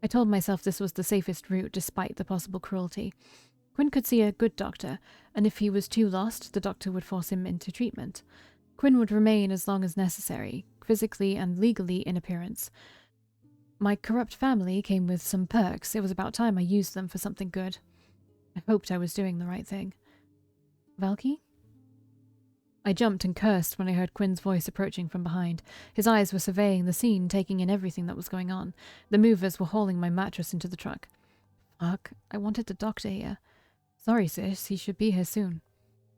[SPEAKER 1] I told myself this was the safest route despite the possible cruelty. Quinn could see a good doctor, and if he was too lost, the doctor would force him into treatment. Quinn would remain as long as necessary, physically and legally in appearance. My corrupt family came with some perks. It was about time I used them for something good. I hoped I was doing the right thing. Valkii? I jumped and cursed when I heard Quinn's voice approaching from behind. His eyes were surveying the scene, taking in everything that was going on. The movers were hauling my mattress into the truck. Fuck, I wanted the doctor here. Sorry, sis, he should be here soon.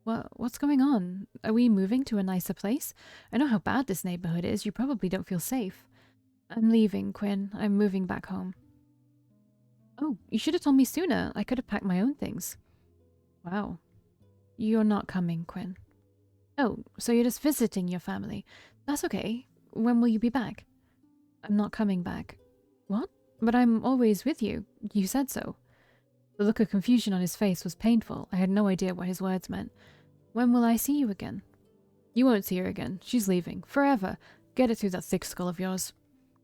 [SPEAKER 1] What's going on? Are we moving to a nicer place? I know how bad this neighborhood is. You probably don't feel safe. I'm leaving, Quinn. I'm moving back home. Oh, you should have told me sooner. I could have packed my own things. Wow. You're not coming, Quinn. Oh, so you're just visiting your family. That's okay. When will you be back? I'm not coming back. What? But I'm always with you. You said so. The look of confusion on his face was painful. I had no idea what his words meant. When will I see you again? You won't see her again. She's leaving. Forever. Get it through that thick skull of yours.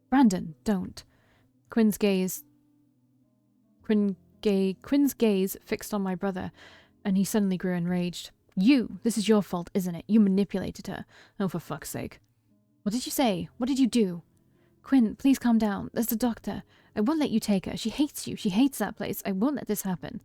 [SPEAKER 1] Brandon, don't. Quinn's gaze fixed on my brother, and he suddenly grew enraged. You! This is your fault, isn't it? You manipulated her. Oh, for fuck's sake. What did you say? What did you do? Quinn, please calm down. There's the doctor. I won't let you take her. She hates you. She hates that place. I won't let this happen.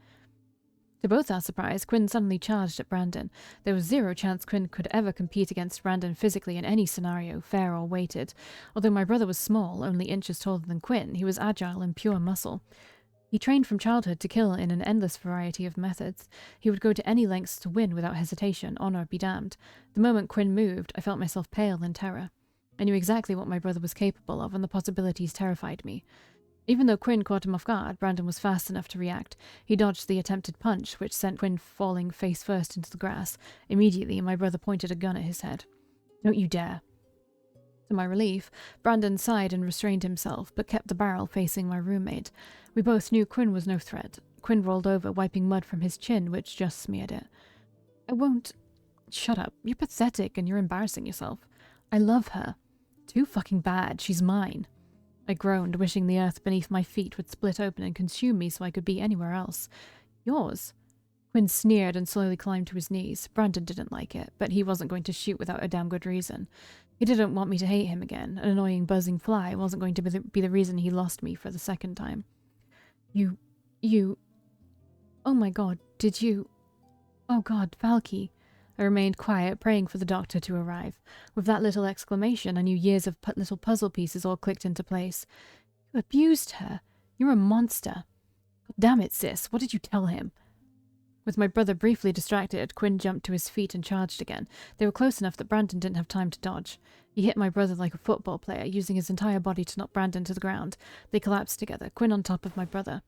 [SPEAKER 1] To both our surprise, Quinn suddenly charged at Brandon. There was zero chance Quinn could ever compete against Brandon physically in any scenario, fair or weighted. Although my brother was small, only inches taller than Quinn, he was agile and pure muscle. He trained from childhood to kill in an endless variety of methods. He would go to any lengths to win without hesitation, honor be damned. The moment Quinn moved, I felt myself pale in terror. I knew exactly what my brother was capable of, and the possibilities terrified me. Even though Quinn caught him off guard, Brandon was fast enough to react. He dodged the attempted punch, which sent Quinn falling face first into the grass. Immediately, my brother pointed a gun at his head. Don't you dare. To my relief, Brandon sighed and restrained himself, but kept the barrel facing my roommate. We both knew Quinn was no threat. Quinn rolled over, wiping mud from his chin, which just smeared it. I won't... Shut up. You're pathetic and you're embarrassing yourself. I love her. Too fucking bad. She's mine. I groaned, wishing the earth beneath my feet would split open and consume me so I could be anywhere else. Yours? Quinn sneered and slowly climbed to his knees. Brandon didn't like it, but he wasn't going to shoot without a damn good reason. He didn't want me to hate him again. An annoying buzzing fly wasn't going to be the reason he lost me for the second time. You... Oh my god, did you... Oh god, Valkii. I remained quiet, praying for the doctor to arrive. With that little exclamation, I knew years of little puzzle pieces all clicked into place. You abused her. You're a monster. God damn it, sis. What did you tell him? With my brother briefly distracted, Quinn jumped to his feet and charged again. They were close enough that Brandon didn't have time to dodge. He hit my brother like a football player, using his entire body to knock Brandon to the ground. They collapsed together, Quinn on top of my brother.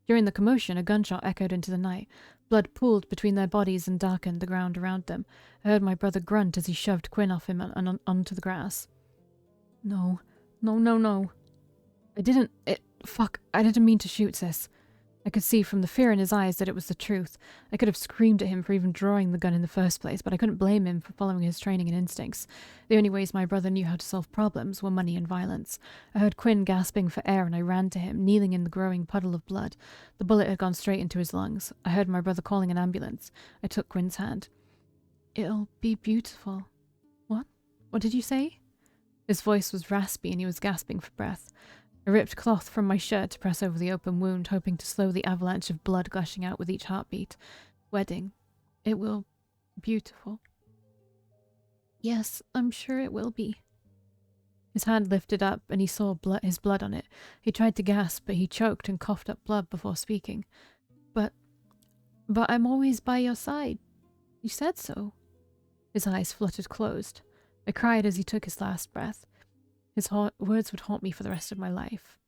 [SPEAKER 1] During the commotion, a gunshot echoed into the night. Blood pooled between their bodies and darkened the ground around them. I heard my brother grunt as he shoved Quinn off him and onto the grass. No. I didn't mean to shoot, sis. I could see from the fear in his eyes that it was the truth. I could have screamed at him for even drawing the gun in the first place, but I couldn't blame him for following his training and instincts. The only ways my brother knew how to solve problems were money and violence. I heard Quinn gasping for air and I ran to him, kneeling in the growing puddle of blood. The bullet had gone straight into his lungs. I heard my brother calling an ambulance. I took Quinn's hand. It'll be beautiful. What? What did you say? His voice was raspy and he was gasping for breath. I ripped cloth from my shirt to press over the open wound, hoping to slow the avalanche of blood gushing out with each heartbeat. Wedding. It will be beautiful. Yes, I'm sure it will be. His hand lifted up and he saw his blood on it. He tried to gasp, but he choked and coughed up blood before speaking. But I'm always by your side. You said so. His eyes fluttered closed. I cried as he took his last breath. His words would haunt me for the rest of my life.